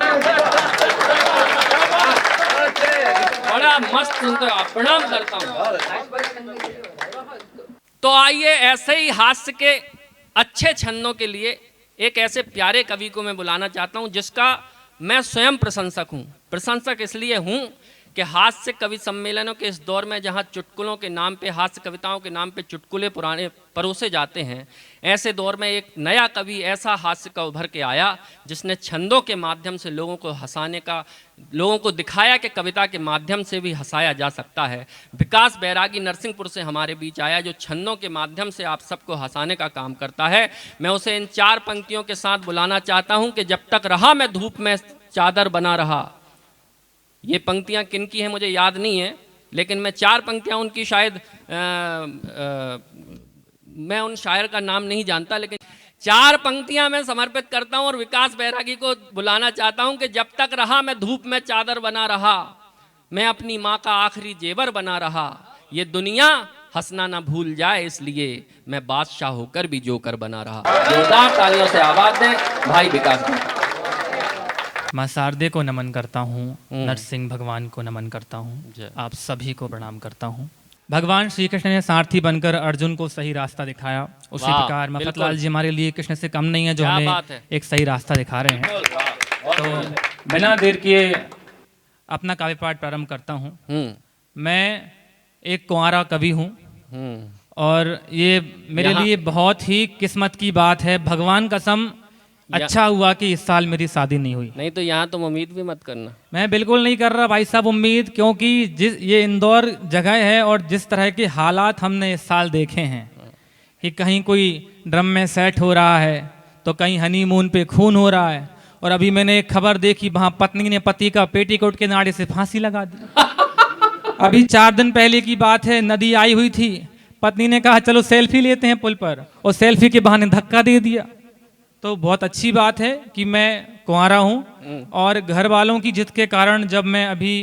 बड़ा मस्त सुनते हो आप, प्रणाम करता हूँ। तो आइए ऐसे ही हास्य के अच्छे छंदों के लिए एक ऐसे प्यारे कवि को मैं बुलाना चाहता हूँ जिसका मैं स्वयं प्रशंसक हूँ। प्रशंसक इसलिए हूँ कि हास्य कवि सम्मेलनों के इस दौर में जहाँ चुटकुलों के नाम पे, हास्य कविताओं के नाम पे चुटकुले पुराने परोसे जाते हैं, ऐसे दौर में एक नया कवि ऐसा हास्य का उभर के आया जिसने छंदों के माध्यम से लोगों को हंसाने का, लोगों को दिखाया कि कविता के माध्यम से भी हंसाया जा सकता है। विकास बैरागी नरसिंहपुर से हमारे बीच आया, जो छंदों के माध्यम से आप सबको हंसाने का काम करता है। मैं उसे इन 4 पंक्तियों के साथ बुलाना चाहता हूँ कि जब तक रहा मैं धूप में चादर बना रहा। ये पंक्तियाँ किन की हैं मुझे याद नहीं है, लेकिन मैं 4 पंक्तियाँ उनकी शायद मैं उन शायर का नाम नहीं जानता, लेकिन 4 पंक्तियां मैं समर्पित करता हूं और विकास बैरागी को बुलाना चाहता हूं कि जब तक रहा मैं धूप में चादर बना रहा, मैं अपनी माँ का आखिरी जेवर बना रहा, ये दुनिया हंसना ना भूल जाए इसलिए मैं बादशाह होकर भी जोकर बना रहा। जोरदार तालियों से आवाज दें भाई विकास। माँ शारदे को नमन करता हूँ, नरसिंह भगवान को नमन करता हूँ, आप सभी को प्रणाम करता हूँ। भगवान श्री कृष्ण ने सारथी बनकर अर्जुन को सही रास्ता दिखाया, उसी प्रकार मफतलाल जी हमारे लिए कृष्ण से कम नहीं है, जो हमें एक सही रास्ता दिखा रहे हैं। तो बिना देर किए अपना काव्य पाठ प्रारंभ करता हूँ। मैं एक कुंवारा कवि हूँ और ये मेरे लिए बहुत ही किस्मत की बात है। भगवान कसम अच्छा हुआ कि इस साल मेरी शादी नहीं हुई। नहीं तो यहाँ तुम उम्मीद भी मत करना। मैं बिल्कुल नहीं कर रहा भाई साहब उम्मीद, क्योंकि जिस ये इंदौर जगह है और जिस तरह के हालात हमने इस साल देखे हैं कि कहीं कोई ड्रम में सेट हो रहा है तो कहीं हनीमून पे खून हो रहा है, और अभी मैंने एक खबर देखी वहाँ पत्नी ने पति का पेटीकोट के नाड़े से फांसी लगा दी। अभी 4 दिन पहले की बात है, नदी आई हुई थी, पत्नी ने कहा चलो सेल्फी लेते हैं पुल पर, और सेल्फी के बहाने धक्का दे दिया। तो बहुत अच्छी बात है कि मैं कुंवारा हूँ, और घर वालों की जिद के कारण जब मैं अभी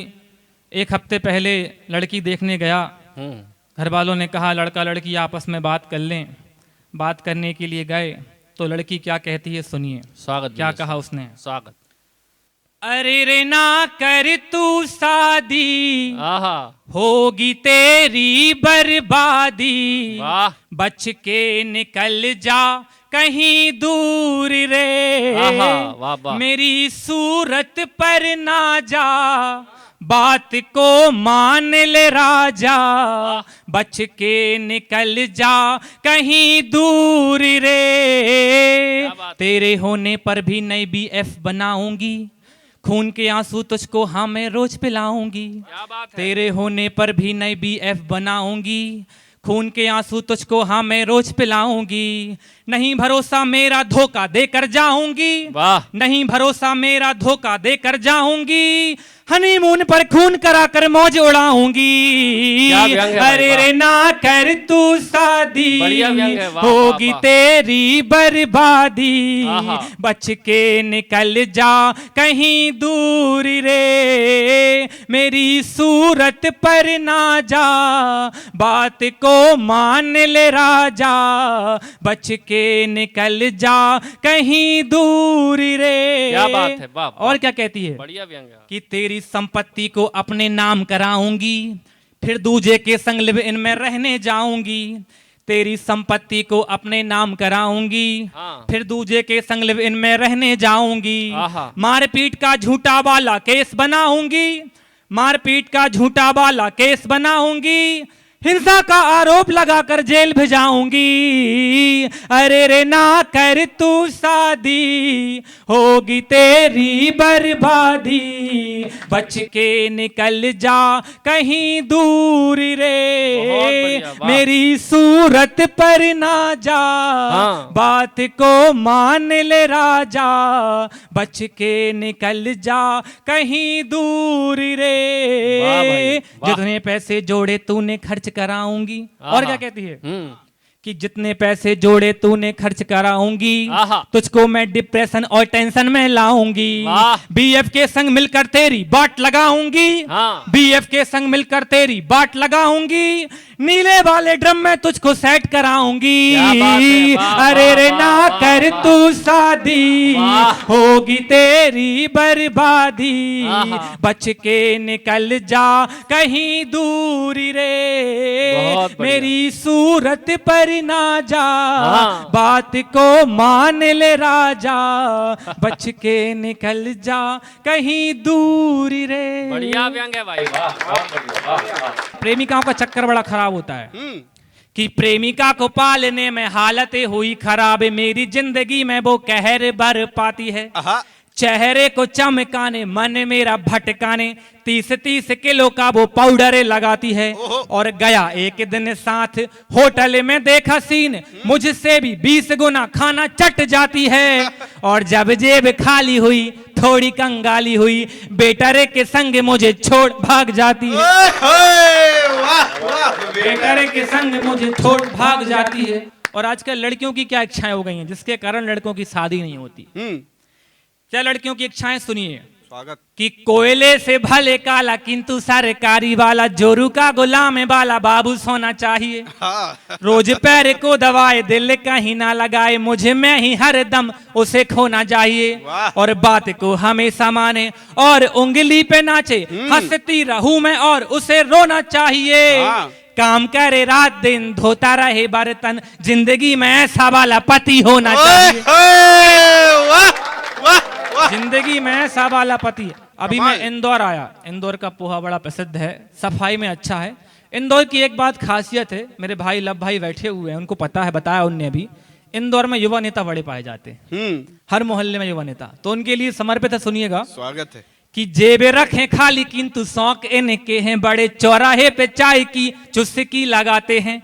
1 हफ्ते पहले लड़की देखने गया, घर वालों ने कहा लड़का लड़की आपस में बात कर लें। बात करने के लिए गए तो लड़की क्या कहती है सुनिए। स्वागत। क्या कहा उसने? स्वागत। अरे रे ना कर तू शादी, आहा, होगी तेरी बर्बादी, वाह, बच के निकल जा कहीं दूर रे, आहा, वाह वाह। मेरी सूरत पर ना जा, बात को मान ले राजा, बच के निकल जा कहीं दूर रे, तेरे होने पर भी नई BF बनाऊंगी, खून के आंसू तुझको हाँ मैं रोज पिलाऊंगी। तेरे होने पर भी नई BF बनाऊंगी, खून के आंसू तुझको हाँ मैं रोज पिलाऊंगी। नहीं भरोसा मेरा धोखा देकर जाऊंगी, वाह, नहीं भरोसा मेरा धोखा देकर जाऊंगी, हनीमून पर खून कराकर मौज उड़ाऊंगी। अरे रे ना कर तू शादी, होगी तेरी बर्बादी, बच के निकल जा कहीं दूर रे, मेरी सूरत पर ना जा, बात को मान ले राजा, बच के निकल जा कहीं दूर रे। क्या बात है, वाह। और क्या कहती है? बढ़िया व्यंग कि तेरी संपत्ति को अपने नाम कराऊंगी, फिर दूजे के संग लिव इन में रहने जाऊंगी। तेरी संपत्ति को अपने नाम कराऊंगी, फिर दूजे के संग लिव इन में रहने जाऊंगी। मारपीट का झूठा वाला केस बनाऊंगी, मारपीट का झूठा वाला केस बनाऊंगी, हिंसा का आरोप लगाकर जेल भेजाऊंगी। अरे रे ना कर तू शादी, होगी तेरी बर्बादी, बच के निकल जा कहीं दूर रे, मेरी सूरत पर ना जा, बात को मान ले राजा, बच के निकल जा कहीं दूर रे। जितने पैसे जोड़े तूने खर्च कराऊंगी। और क्या कहती है? कि जितने पैसे जोड़े तूने खर्च कराऊंगी, तुझको मैं डिप्रेशन और टेंशन में लाऊंगी। BF के संग मिलकर तेरी बाट लगाऊंगी, BF के संग मिलकर तेरी बाट लगाऊंगी, नीले वाले ड्रम में तुझको सेट कराऊंगी। अरे रे ना कर तू शादी, होगी तेरी बर्बादी, बच के निकल जा कहीं दूर रे, मेरी सूरत पर ना जा, बात को मान ले राजा, बच के निकल जा कहीं दूर रे। बढ़िया व्यंग है भाई, प्रेमिकाओं का चक्कर बड़ा खराब होता है कि प्रेमिका को पालने में हालत हुई खराब, मेरी जिंदगी में वो कहर बर पाती है, चेहरे को चमकाने मन मेरा भटकाने, 30-30 किलो का वो पाउडर लगाती है। और गया एक दिन साथ होटल में देखा सीन, मुझसे भी 20 गुना खाना चट जाती है। और जब जेब खाली हुई थोड़ी कंगाली हुई, बेटरे के संग मुझे छोड़ भाग जाती है, बेटरे के संग मुझे छोड़ भाग जाती है। और आजकल लड़कियों की क्या इच्छाएं हो गई हैं जिसके कारण लड़कों की शादी नहीं होती। क्या लड़कियों की इच्छाएं सुनिए। स्वागत। कि कोयले से भले काला किंतु सरकारी वाला, जोरू का गुलाम है वाला बाबू सोना चाहिए। रोज पैर को दबाए दिल कहीं ना लगाए, मुझे मैं ही हर दम उसे खोना चाहिए। और बात को हमेशा माने और उंगली पे नाचे, हंसती रहूं मैं और उसे रोना चाहिए। काम करे रात दिन धोता रहे बर्तन, जिंदगी में ऐसा वाला पति होना चाहिए। जिंदगी में ऐसा वाला पति। अभी मैं इंदौर आया, इंदौर का पोहा बड़ा प्रसिद्ध है, सफाई में अच्छा है। इंदौर की एक बात खासियत है, मेरे भाई लब भाई बैठे हुए हैं, उनको पता है, बताया उनने भी। इंदौर में युवा नेता बड़े पाए जाते हैं, हर मोहल्ले में युवा नेता। तो उनके लिए समर्पित है, सुनिएगा। स्वागत है। कि जेबे रखें खाली किंतु शौक इनके हैं बड़े, चौराहे पे चाय की चुस्की लगाते हैं।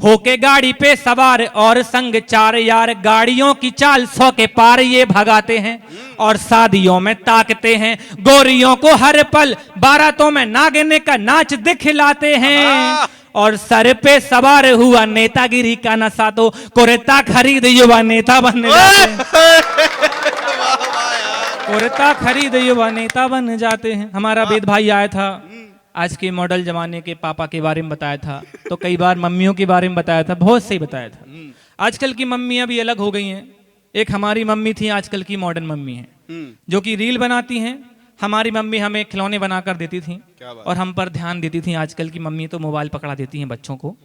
होके गाड़ी पे सवार और संग चार यार, गाड़ियों की चाल 100 के पार ये भगाते हैं। और शादियों में ताकते हैं गोरियों को हर पल, बारातों में नागिन का नाच दिखलाते हैं। और सर पे सवार हुआ नेतागिरी का नशा तो कुर्ता खरीद युवा नेता बनने जाते हैं। कुर्ता खरीद युवा नेता बन जाते हैं। हमारा वेद भाई आया था, आज के मॉडल जमाने के पापा के बारे में बताया था, तो कई बार मम्मियों के बारे में बताया था, बहुत सही बताया था। आजकल की मम्मियां भी अलग हो गई हैं। एक हमारी मम्मी थी, आजकल की मॉडर्न मम्मी हैं जो कि रील बनाती हैं। हमारी मम्मी हमें खिलौने बनाकर देती थी और हम पर ध्यान देती थी। आजकल की मम्मी तो मोबाइल पकड़ा देती हैं बच्चों को,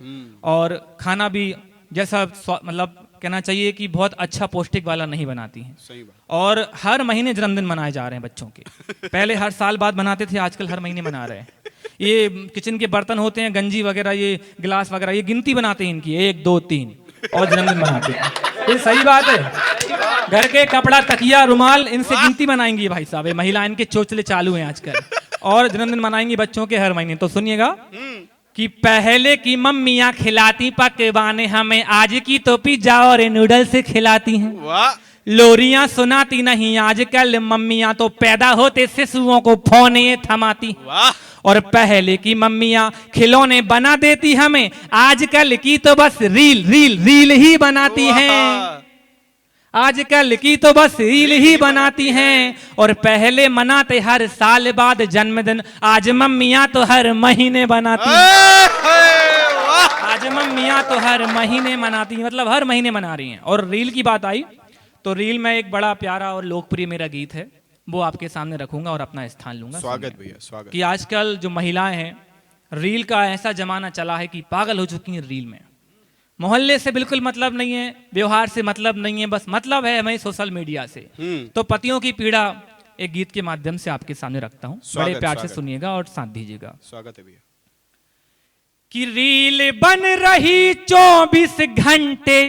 और खाना भी जैसा मतलब कहना चाहिए कि बहुत अच्छा पौष्टिक वाला नहीं बनाती हैं। सही बात। और हर महीने जन्मदिन मनाए जा रहे हैं बच्चों के। पहले हर साल बाद मनाते थे, आजकल हर महीने मना रहे हैं। ये किचन के बर्तन होते हैं, गंजी वगैरह, ये गिलास वगैरह, ये गिनती बनाते हैं इनकी, 1 2 3, और जन्मदिन मनाते हैं। ये सही बात है। घर के कपड़ा, तकिया, रुमाल, इनसे गिनती बनाएंगी भाई साहब। ये महिला इनके चोचले चालू हैं आजकल, और जन्मदिन मनाएंगी बच्चों के हर महीने। तो सुनिएगा कि पहले की मम्मियाँ खिलाती पकवाने हमें, आज की तो पिज्जा और नूडल्स खिलाती हैं। लोरियां सुनाती नहीं आजकल मम्मियाँ, तो पैदा होते शिशुओं को फोने थमाती। और पहले की मम्मियाँ खिलौने बना देती हमें, आजकल की तो बस रील रील रील ही बनाती हैं। आजकल की तो बस रील ही बनाती हैं। और पहले मनाते हर साल बाद जन्मदिन, आज मम्मियाँ तो हर महीने बनाती हैं। आज मम्मियाँ तो हर महीने मनाती हैं, मतलब हर महीने मना रही हैं। और रील की बात आई तो रील में एक बड़ा प्यारा और लोकप्रिय मेरा गीत है, वो आपके सामने रखूंगा और अपना स्थान लूंगा। स्वागत भैया, स्वागत। कि आजकल जो महिलाएं हैं, रील का ऐसा जमाना चला है कि पागल हो चुकी हैं रील में। मोहल्ले से बिल्कुल मतलब नहीं है, व्यवहार से मतलब नहीं है, बस मतलब है हमें सोशल मीडिया से। तो पतियों की पीड़ा एक गीत के माध्यम से आपके सामने रखता हूँ, बड़े प्यार से सुनिएगा और साथ दीजिएगा। स्वागत है भैया। कि रील बन रही 24 घंटे,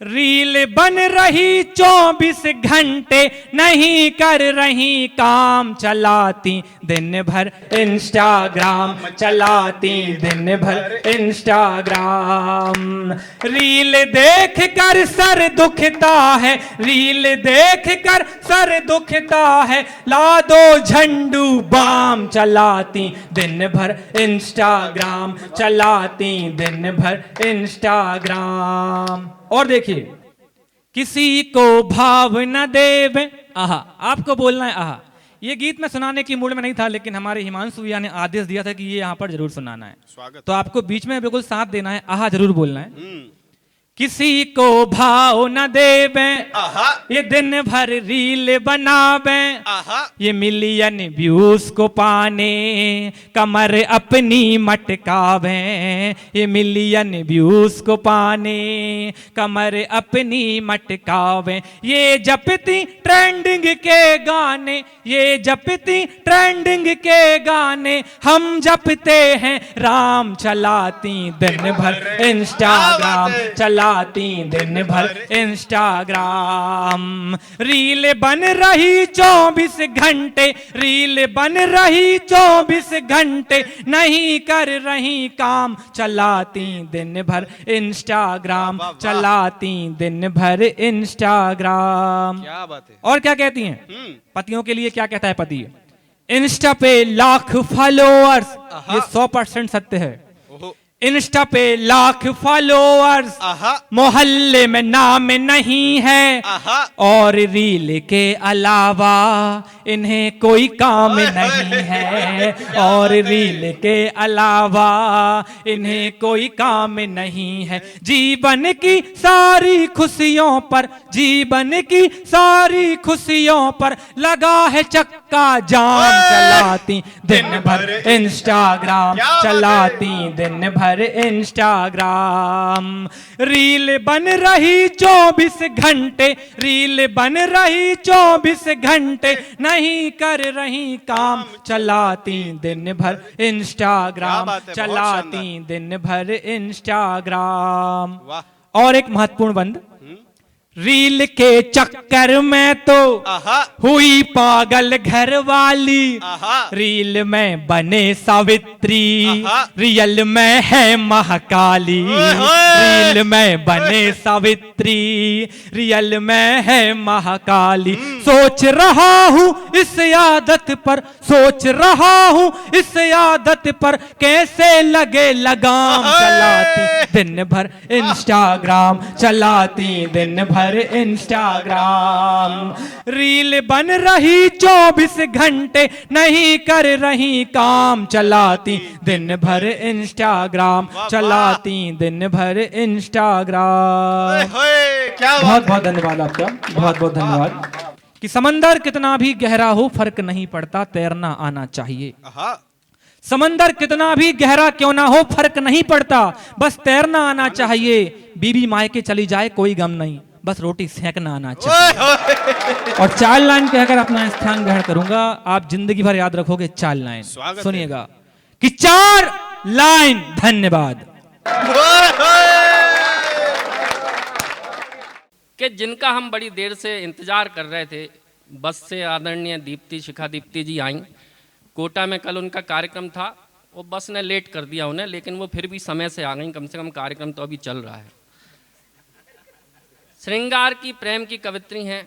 रील बन रही 24 घंटे, नहीं कर रही काम, चलाती दिन भर इंस्टाग्राम, चलाती दिन भर इंस्टाग्राम। रील देख कर सर दुखता है, रील देख कर सर दुखता है, ला दो झंडू बाम, चलाती दिन भर इंस्टाग्राम, चलाती दिन भर इंस्टाग्राम। और देखिए, किसी को भाव न देवे, आहा, आपको बोलना है आहा। ये गीत मैं सुनाने की मूड में नहीं था, लेकिन हमारे हिमांशु भैया ने आदेश दिया था कि ये यहाँ पर जरूर सुनाना है। स्वागत। तो आपको बीच में बिल्कुल साथ देना है, आहा जरूर बोलना है। किसी को भाव न देवे, ये दिन भर रील बनावे, ये मिलियन व्यूज को पाने कमर अपनी मटकावे, ये मिलियन व्यूज को पाने कमर अपनी मटकावे। ये जपती ट्रेंडिंग के गाने, ये जपती ट्रेंडिंग के गाने, हम जपते हैं राम, चलाती दिन भर इंस्टाग्राम, चलाती दिन भर इंस्टाग्राम। रील बन रही 24 घंटे, रील बन रही 24 घंटे, नहीं कर रही काम, चलाती दिन भर इंस्टाग्राम, चलाती दिन भर इंस्टाग्राम। क्या बात है। और क्या कहती हैं पतियों के लिए? क्या कहता है पति? इंस्टा पे लाख फॉलोअर्स, ये 100% सत्य है। इंस्टा पे लाख फॉलोअर्स, मोहल्ले में नाम नहीं है, और रील के अलावा इन्हें कोई काम नहीं है, और रील के अलावा इन्हें कोई काम नहीं है। जीवन की सारी खुशियों पर, जीवन की सारी खुशियों पर लगा है चक्का जाम, चलाती दिन भर इंस्टाग्राम, चलाती दिन भर इंस्टाग्राम। रील बन रही 24 घंटे, रील बन रही 24 घंटे, नहीं कर रही काम, चलाती दिन भर इंस्टाग्राम, चलाती दिन भर इंस्टाग्राम। और एक महत्वपूर्ण बंद, रील के चक्कर में तो हुई पागल घर वाली, रील में बने सावित्री, रियल में है महाकाली, रील में बने सावित्री, रियल में है महाकाली। सोच रहा हूँ इस आदत पर, सोच रहा हूँ इस आदत पर, कैसे लगे लगाम, चलाती दिन भर इंस्टाग्राम, चलाती दिन भर इंस्टाग्राम। रील बन रही 24 घंटे, नहीं कर रही काम, चलाती दिन भर इंस्टाग्राम, चलाती दिन भर इंस्टाग्राम। बहुत बहुत धन्यवाद आपका, बहुत बहुत धन्यवाद। कि समंदर कितना भी गहरा हो फर्क नहीं पड़ता, तैरना आना चाहिए। समंदर कितना भी गहरा क्यों ना हो फर्क नहीं पड़ता, बस तैरना आना चाहिए। बीबी मायके चली जाए कोई गम नहीं, बस रोटी सेकना आना चाहिए। और 4 लाइन कहकर अपना स्थान ग्रहण करूंगा, आप जिंदगी भर याद रखोगे 4 लाइन। सुनिएगा कि 4 लाइन। धन्यवाद। कि जिनका हम बड़ी देर से इंतजार कर रहे थे, बस से आदरणीय दीप्ति, शिखा दीप्ति जी आई। कोटा में कल उनका कार्यक्रम था, वो बस ने लेट कर दिया उन्हें, लेकिन वो फिर भी समय से आ गई। कम से कम कार्यक्रम तो अभी चल रहा है। श्रृंगार की, प्रेम की कवित्री हैं।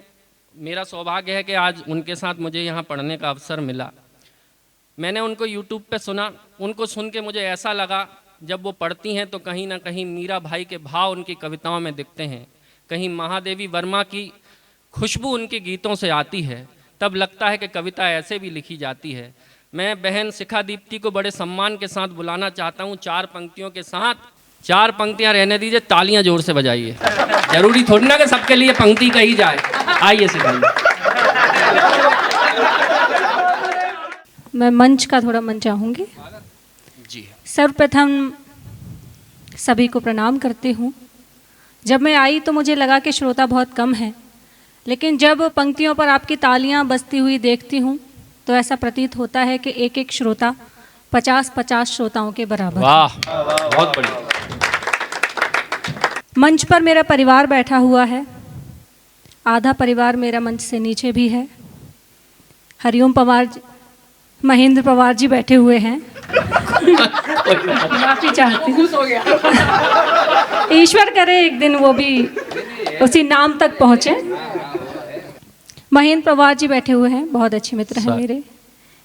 मेरा सौभाग्य है कि आज उनके साथ मुझे यहाँ पढ़ने का अवसर मिला। मैंने उनको यूट्यूब पे सुना, उनको सुन के मुझे ऐसा लगा जब वो पढ़ती हैं तो कहीं ना कहीं मीरा भाई के भाव उनकी कविताओं में दिखते हैं, कहीं महादेवी वर्मा की खुशबू उनके गीतों से आती है। तब लगता है कि कविता ऐसे भी लिखी जाती है। मैं बहन शिखा दीप्ति को बड़े सम्मान के साथ बुलाना चाहता हूँ 4 पंक्तियों के साथ। 4 पंक्तियाँ रहने दीजिए, तालियां जोर से बजाइए। जरूरी थोड़ी ना कि सबके लिए पंक्ति कही जाए। आइए शिखा जी। मैं मंच का थोड़ा मन चाहूँगी जी। सर्वप्रथम सभी को प्रणाम करती हूँ। जब मैं आई तो मुझे लगा कि श्रोता बहुत कम है, लेकिन जब पंक्तियों पर आपकी तालियां बजती हुई देखती हूँ तो ऐसा प्रतीत होता है कि एक एक श्रोता 50-50 श्रोताओं के बराबर। वाह, बहुत बढ़िया। मंच पर मेरा परिवार बैठा हुआ है, आधा परिवार मेरा मंच से नीचे भी है। हरिओम पवार जी, महेंद्र पवार जी बैठे हुए हैं। माफी चाहती हूँ। ईश्वर करे एक दिन वो भी उसी नाम तक पहुँचे। महेंद्र पवार जी बैठे हुए हैं, बहुत अच्छे मित्र हैं मेरे।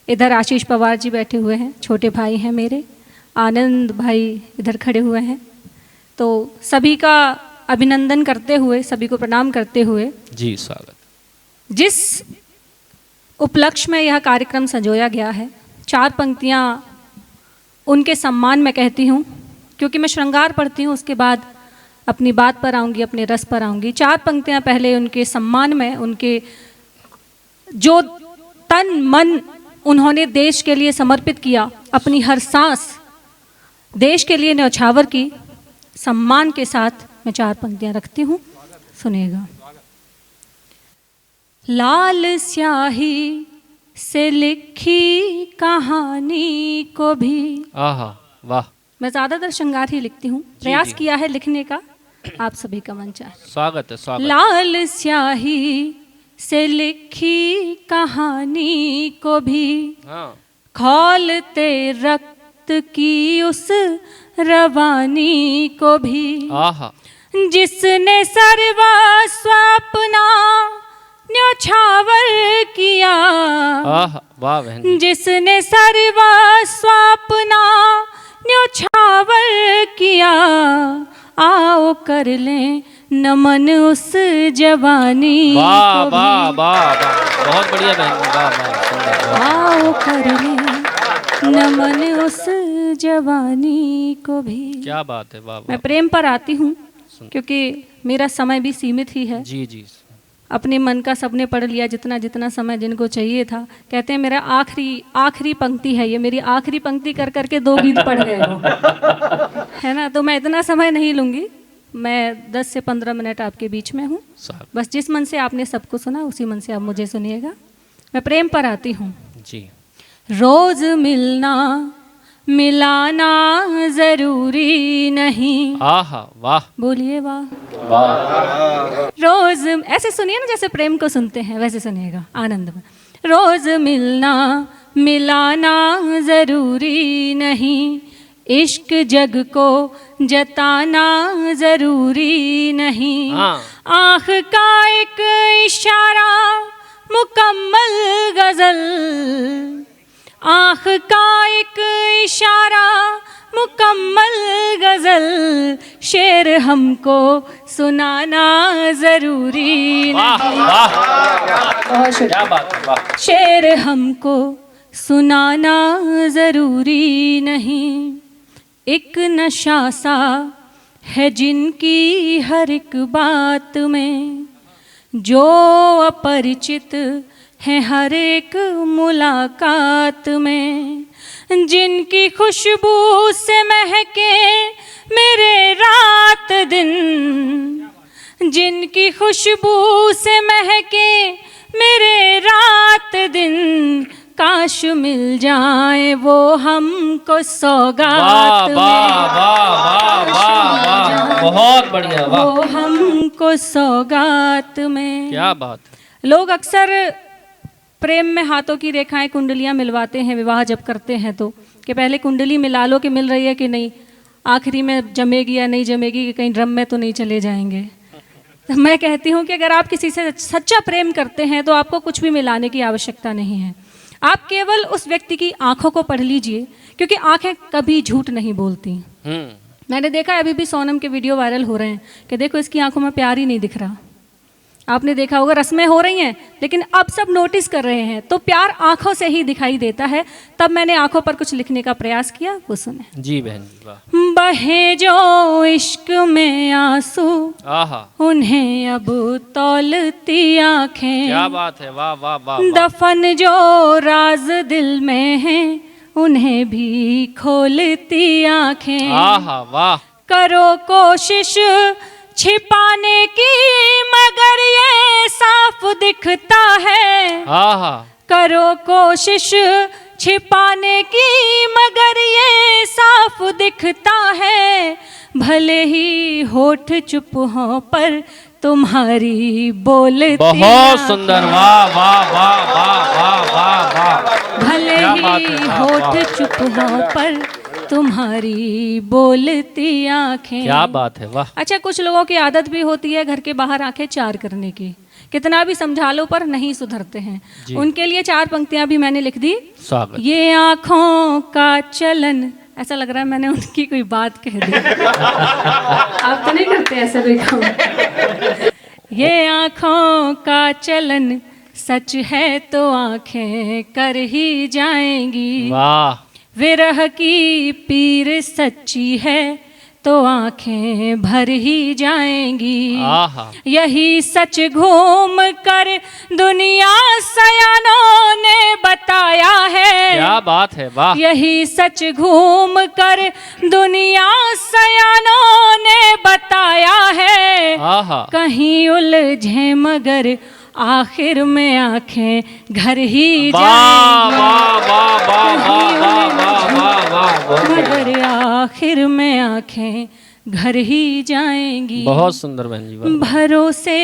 इधर आशीष पवार जी बैठे हुए हैं, छोटे भाई हैं मेरे। आनंद भाई इधर खड़े हुए हैं। तो सभी का अभिनंदन करते हुए, सभी को प्रणाम करते हुए जी स्वागत। जिस उपलक्ष्य में यह कार्यक्रम संजोया गया है, 4 पंक्तियाँ उनके सम्मान में कहती हूँ, क्योंकि मैं श्रृंगार पढ़ती हूँ, उसके बाद अपनी बात पर आऊँगी, अपने रस पर आऊँगी। 4 पंक्तियाँ पहले उनके सम्मान में, उनके जो तन मन उन्होंने देश के लिए समर्पित किया, अपनी हर सांस देश के लिए न्यौछावर की, सम्मान के साथ मैं 4 पंक्तियाँ रखती हूँ। सुनिएगा। लाल स्याही से लिखी कहानी को भी, आहा वाह, मैं ज़्यादातर श्रृंगार ही लिखती हूँ, प्रयास किया है लिखने का, आप सभी का मंच है। स्वागत है, स्वागत। लाल स्याही से लिखी कहानी को भी खौलते रक्त की उस रवानी को भी, आहा, जिसने सर्वस्व अपना न्यौछावर किया, आहा वाह बहन, जिसने सर्वस्व अपना न्यौछावर पिया आओ कर लें नमन उस जवानी वाह को वाह भी। वाह वाह, बहुत बढ़िया बहन जी, वाह वाह, सुंदर, वाह। आओ कर लें नमन उस जवानी को भी। क्या बात है, वाह मैं वाह। प्रेम पर आती हूँ क्योंकि मेरा समय भी सीमित ही है। जी जी, अपने मन का सबने पढ़ लिया जितना जितना समय जिनको चाहिए था। कहते हैं मेरा आखिरी पंक्ति है ये, मेरी आखिरी पंक्ति कर करके 2 गीत पढ़ गए हो, है ना। तो मैं इतना समय नहीं लूँगी, मैं 10 से 15 मिनट आपके बीच में हूँ। साहब बस जिस मन से आपने सबको सुना उसी मन से आप मुझे सुनिएगा। मैं प्रेम पर आती हूँ। जी। रोज मिलना मिलाना जरूरी नहीं। आहा वाह बोलिए वाह। वाह। रोज ऐसे सुनिए ना, जैसे प्रेम को सुनते हैं वैसे सुनिएगा आनंद में। रोज मिलना मिलाना जरूरी नहीं, इश्क जग को जताना जरूरी नहीं। हाँ। आँख का एक इशारा मुकम्मल गजल, आँख का एक इशारा मुकम्मल गजल, शेर हमको सुनाना जरूरी वाह नहीं। वाह, बहुत शुक्रिया। क्या बात है, वाह। शेर हमको सुनाना जरूरी नहीं, एक नशा सा है जिनकी हर एक बात में, जो अपरिचित है हर एक मुलाकात में, जिनकी खुशबू से महके मेरे रात दिन, जिनकी खुशबू से महके मेरे रात दिन, काश मिल जाए वो हमको सौगात वाह में। वाह वाह वाह वाह वाह, बहुत बढ़िया, वाह। वो हमको सौगात में। क्या बात है। लोग अक्सर प्रेम में हाथों की रेखाएं कुंडलियां मिलवाते हैं विवाह जब करते हैं तो, कि पहले कुंडली मिला लो कि मिल रही है कि नहीं, आखिरी में जमेगी या नहीं जमेगी, कि कहीं ड्रम में तो नहीं चले जाएंगे। तो मैं कहती हूँ कि अगर आप किसी से सच्चा प्रेम करते हैं तो आपको कुछ भी मिलाने की आवश्यकता नहीं है। आप केवल उस व्यक्ति की आंखों को पढ़ लीजिए, क्योंकि आंखें कभी झूठ नहीं बोलती। मैंने देखा है अभी भी सोनम के वीडियो वायरल हो रहे हैं कि देखो इसकी आंखों में प्यार ही नहीं दिख रहा। आपने देखा होगा रस्में हो रही हैं, लेकिन अब सब नोटिस कर रहे हैं तो प्यार आंखों से ही दिखाई देता है। तब मैंने आंखों पर कुछ लिखने का प्रयास किया, वो सुने। जी बहन जी, वाह। बहे जो इश्क में आंसू, आहा, उन्हें अब तौलती आंखें। क्या बात है, वाह वाह वाह, वाह। दफन जो राज दिल में है, उन्हें भी खोलती आंखें। आहा वाह। करो कोशिश छिपाने की, मगर ये साफ दिखता है। आहा, करो कोशिश छिपाने की, मगर ये साफ दिखता है। भले ही होठ चुप हो पर तुम्हारी बोलती बहुत सुंदर, वाह वाह वाह वाह वाह वाह वाह। भले क्या बात है, ही वाह, होठ वाह। चुप हो पर तुम्हारी बोलती आंखें। क्या बात है, वाह। अच्छा, कुछ लोगों की आदत भी होती है घर के बाहर आंखें चार करने की, कितना भी समझा लो पर नहीं सुधरते हैं। उनके लिए 4 पंक्तियां भी मैंने लिख दी। स्वागत। ये आंखों का चलन, ऐसा लग रहा है मैंने उनकी कोई बात कह दी। आप तो नहीं करते ऐसा कोई काम। ये आंखों का चलन सच है तो आंखें कर ही जाएंगी। वाह। विरह की पीर सच्ची है तो आंखें भर ही जाएंगी। आहा। यही सच घूम कर दुनिया सयानों ने बताया है। क्या बात है, वाह। यही सच घूम कर दुनिया सयानों ने बताया है। आहा। कहीं उलझे मगर आखिर में आंखें घर ही वाह जाएंगी। वाह वाह वाह वाह वाह वाह वाह वाह, बहुत बढ़िया। मगर आखिर में आंखें घर ही जाएंगी। बहुत सुंदर बहन जी, वाह। भरोसे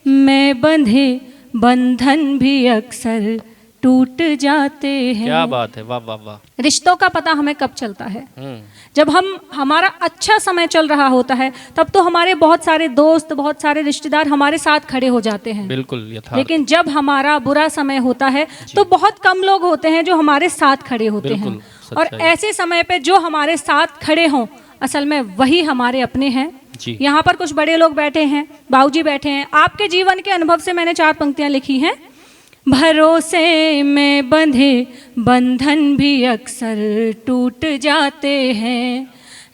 में बंधे बंधन भी अक्सर टूट जाते हैं। क्या बात है, वाह वाह वाह। रिश्तों का पता हमें कब चलता है? जब हमारा अच्छा समय चल रहा होता है, तब तो हमारे बहुत सारे दोस्त, बहुत सारे रिश्तेदार हमारे साथ खड़े हो जाते हैं। बिल्कुल यथार्थ। लेकिन जब हमारा बुरा समय होता है तो बहुत कम लोग होते हैं जो हमारे साथ खड़े होते हैं। बिल्कुल, और सच्चाई। ऐसे समय पे जो हमारे साथ खड़े हों, असल में वही हमारे अपने हैं। जी। यहाँ पर कुछ बड़े लोग बैठे हैं, बाबूजी बैठे हैं। आपके जीवन के अनुभव से मैंने 4 पंक्तियाँ लिखी हैं। भरोसे में बंधे बंधन भी अक्सर टूट जाते हैं,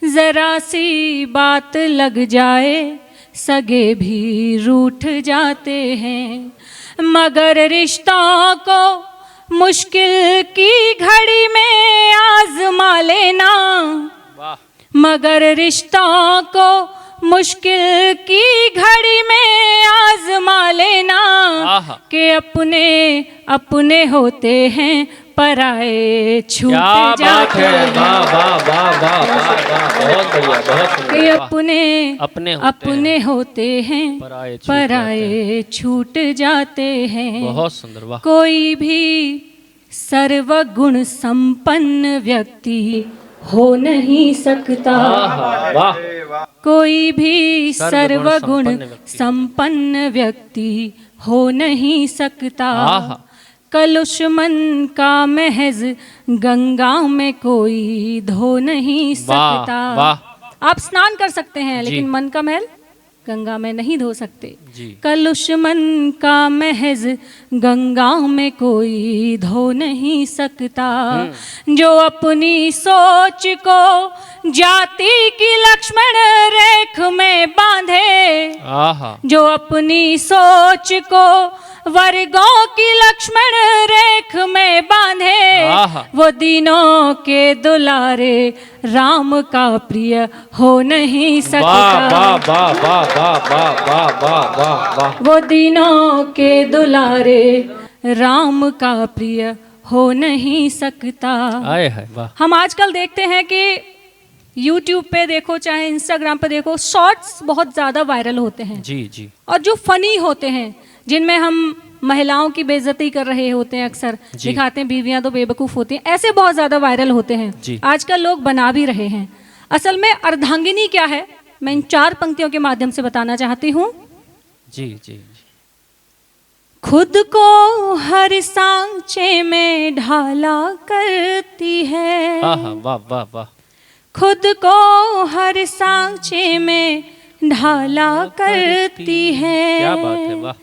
जरा सी बात लग जाए सगे भी रूठ जाते हैं, मगर रिश्तों को मुश्किल की घड़ी में आजमा लेना, मगर रिश्तों को मुश्किल की घड़ी में आजमा लेना, कि अपने अपने होते हैं पराए छूट जाते हैं। कि अपने अपने होते हैं पराए छूट जाते हैं। बहुत सुंदर, वाह। कोई भी सर्वगुण संपन्न व्यक्ति हो नहीं सकता, कोई भी सर्वगुण संपन्न व्यक्ति हो नहीं सकता, कलुष मन का महज गंगा में कोई धो नहीं सकता। आप स्नान कर सकते हैं लेकिन मन का महल गंगा में नहीं धो सकते। कलुष मन का महज गंगा में कोई धो नहीं सकता, जो अपनी सोच को जाति की लक्ष्मण रेख में बांधे, जो अपनी सोच को वर्गों की लक्ष्मण रेख में बांधे, वो दिनों के दुलारे राम का प्रिय हो नहीं सकता। वो दिनों के दुलारे राम का प्रिय हो नहीं सकता। हम आजकल देखते हैं कि YouTube पे देखो चाहे इंस्टाग्राम पे देखो, शॉर्ट्स बहुत ज़्यादा वायरल होते हैं। जी। और जो फनी होते हैं, जिनमें हम महिलाओं की बेइज्जती कर रहे होते हैं, अक्सर दिखाते हैं बीवियां तो बेवकूफ़ होती हैं, ऐसे बहुत ज़्यादा वायरल होते हैं। आजकल लोग बना भी रहे हैं। असल में अर्धांगिनी क्या है, मैं इन 4 पंक्तियों के माध्यम से बताना चाहती हूँ। जी। खुद को हर सांचे में ढाला करती है, वाह। खुद को हर सांचे में ढाला करती है, क्या बात है, वाह।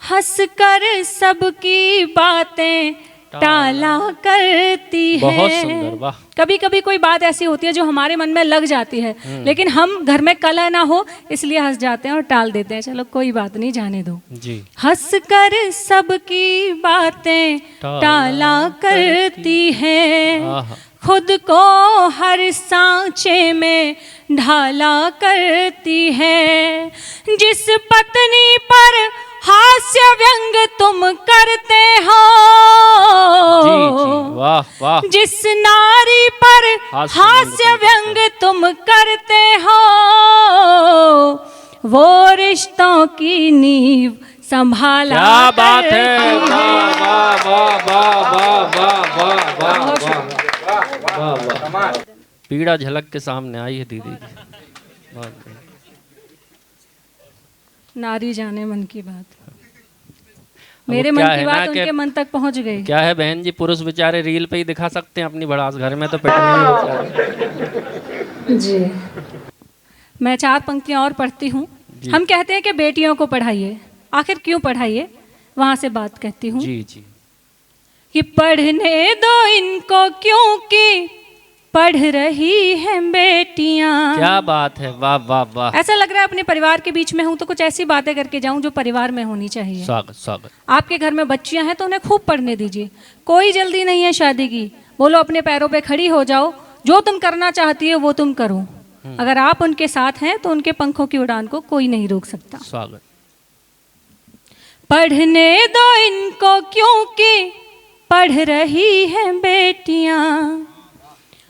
हंस कर सबकी बातें टाला करती है। बहुत सुंदर, वाह। कभी कभी कोई बात ऐसी होती है जो हमारे मन में लग जाती है, लेकिन हम घर में कलह ना हो इसलिए हंस जाते हैं और टाल देते हैं, चलो कोई बात नहीं, जाने दो। जी। हंस कर सबकी बातें टाला करती है, खुद को हर सांचे में ढाला करती है, जिस पत्नी पर हास्य व्यंग तुम करते हो, जी, वाह। जिस नारी पर हास्य व्यंग तुम करते हो, वो रिश्तों की नींव संभाला। क्या बात है, वाह। पीड़ा झलक के सामने आई है दीदी की। नारी जाने मन की बात, मेरे मन की बात उनके मन तक पहुंच गई। क्या है बहन जी, पुरुष बेचारे रील पे ही दिखा सकते हैं अपनी भड़ास, घर में तो पिटने जी। मैं 4 पंक्तियां और पढ़ती हूँ। हम कहते हैं कि बेटियों को पढ़ाइए, आखिर क्यों पढ़ाइए, वहां से बात कहती हूँ। जी। कि पढ़ने दो इनको क्योंकि पढ़ रही हैं बेटियां। क्या बात है, वाह। ऐसा लग रहा है अपने परिवार के बीच में हूँ तो कुछ ऐसी बातें करके जाऊं जो परिवार में होनी चाहिए। स्वागत। आपके घर में बच्चियां हैं तो उन्हें खूब पढ़ने दीजिए, कोई जल्दी नहीं है शादी की। बोलो अपने पैरों पे खड़ी हो जाओ, जो तुम करना चाहती हो वो तुम करो। अगर आप उनके साथ हैं तो उनके पंखों की उड़ान को कोई नहीं रोक सकता। स्वागत। पढ़ने दो इनको क्योंकि पढ़ रही हैं बेटियां,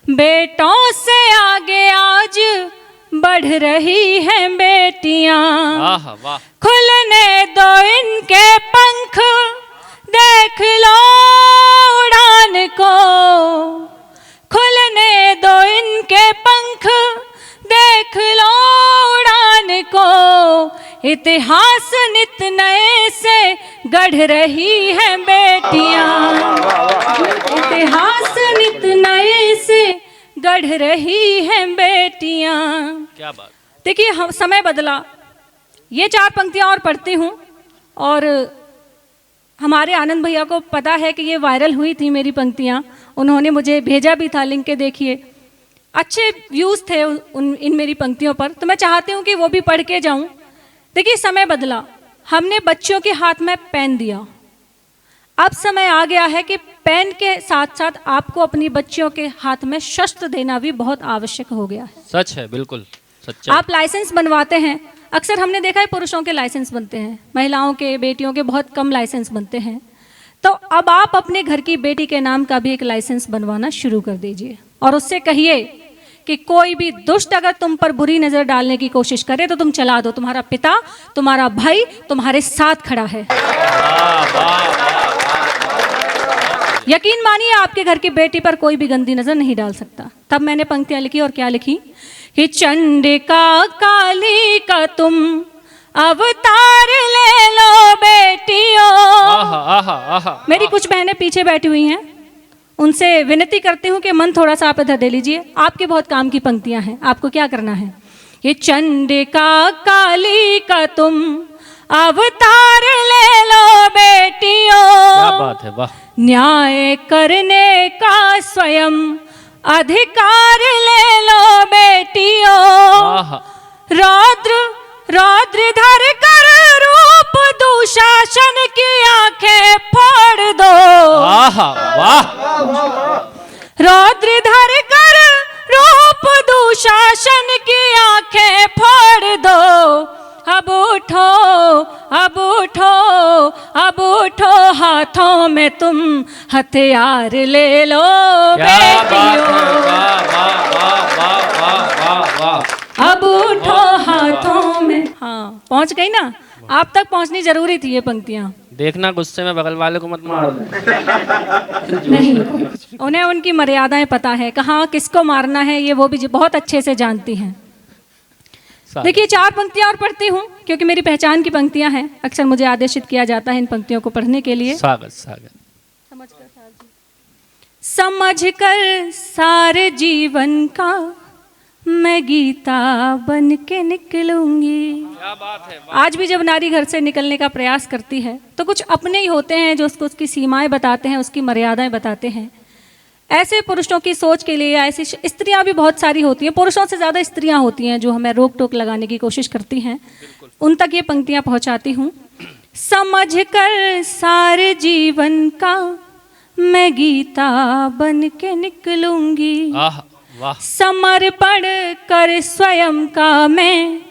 बेटों से आगे आज बढ़ रही हैं बेटियां। वाह। खुलने दो इनके पंख, देख लो उड़ान को, खुलने दो इनके पंख, देख लो उड़ान को। इतिहास नित नए से गढ़ रही हैं बेटियां, इतिहास नित नए से गढ़ रही हैं बेटियां। क्या बात। देखिए हम समय बदला, ये 4 पंक्तियां और पढ़ती हूँ, और हमारे आनंद भैया को पता है कि ये वायरल हुई थी मेरी पंक्तियाँ, उन्होंने मुझे भेजा भी था लिंक के, देखिए अच्छे व्यूज़ थे इन मेरी पंक्तियों पर, तो मैं चाहती हूँ कि वो भी पढ़ के जाऊँ। देखिए समय बदला, हमने बच्चों के हाथ में पेन दिया, अब समय आ गया है कि पेन के साथ साथ आपको अपनी बच्चियों के हाथ में शस्त्र देना भी बहुत आवश्यक हो गया है। सच है, बिल्कुल सच्चा। आप लाइसेंस बनवाते हैं, अक्सर हमने देखा है पुरुषों के लाइसेंस बनते हैं, महिलाओं के, बेटियों के बहुत कम लाइसेंस बनते हैं। तो अब आप अपने घर की बेटी के नाम का भी एक लाइसेंस बनवाना शुरू कर दीजिए, और उससे कहिए कि कोई भी दुष्ट अगर तुम पर बुरी नज़र डालने की कोशिश करे तो तुम चला दो, तुम्हारा पिता, तुम्हारा भाई तुम्हारे साथ खड़ा है। यकीन मानिए आपके घर की बेटी पर कोई भी गंदी नज़र नहीं डाल सकता। तब मैंने पंक्तियाँ लिखी, और क्या लिखी कि चंडिका काली का तुम अवतार ले लो बेटियों। आहा, आहा, आहा, मेरी कुछ बहनें पीछे बैठी हुई हैं, उनसे विनती करती हूँ कि मन थोड़ा सा आप इधर दे लीजिए, आपके बहुत काम की पंक्तियां हैं, आपको क्या करना है। ये चंडिका काली का तुम अवतार ले लो बेटियों। क्या बात है, वाह। न्याय करने का स्वयं अधिकार ले लो बेटियों। आहा, रौद्र धर कर रूप दुशासन की आंखें फोड़ दो। आहा, वाह। रौद्र धर कर रूप दुशासन की आंखें फोड़ दो। अब उठो, अब उठो, अब उठो, हाथों में तुम हथियार ले लो बेटियों। अब उठो हाथों में। हाँ, पहुंच गई ना, आप तक पहुंचनी जरूरी थी ये पंक्तियां। देखना गुस्से में बगल वाले को मत मार दो। नहीं, उन्हें उनकी मर्यादाएं पता है, कहाँ किसको मारना है ये वो भी बहुत अच्छे से जानती हैं। देखिए 4 पंक्तियां और पढ़ती हूँ क्योंकि मेरी पहचान की पंक्तियां हैं, अक्सर मुझे आदेशित किया जाता है इन पंक्तियों को पढ़ने के लिए। स्वागत, स्वागत। समझकर सारे जीवन का मैं गीता बन के निकलूंगी। क्या बात है। आज भी जब नारी घर से निकलने का प्रयास करती है तो कुछ अपने ही होते हैं जो उसको उसकी सीमाएं बताते हैं, उसकी मर्यादाएं बताते हैं। ऐसे पुरुषों की सोच के लिए ऐसी स्त्रियां भी बहुत सारी होती हैं, पुरुषों से ज़्यादा स्त्रियां होती हैं जो हमें रोक टोक लगाने की कोशिश करती हैं, उन तक ये पंक्तियां पहुंचाती हूँ। समझकर सारे जीवन का मैं गीता बन के निकलूंगी। वाह। समर्पण कर स्वयं का मैं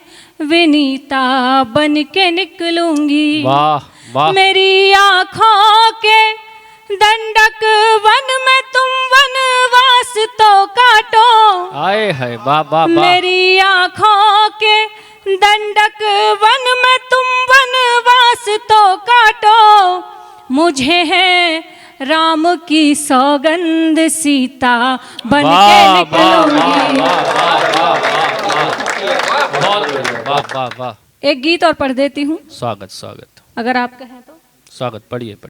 विनीता बन के निकलूंगी। वाह, वाह। मेरी आँखों के दंडक वन में तुम वनवास तो काटो। आए है, वाह वाह वाह। मेरी आँखों के दंडक वन में तुम वनवास तो काटो। मुझे है राम की सौगंध सीता बन के निकलूंगी। वाह वाह वाह। एक गीत और पढ़ देती हूँ, स्वागत, स्वागत। अगर आप कहें तो। स्वागत, पढ़िए।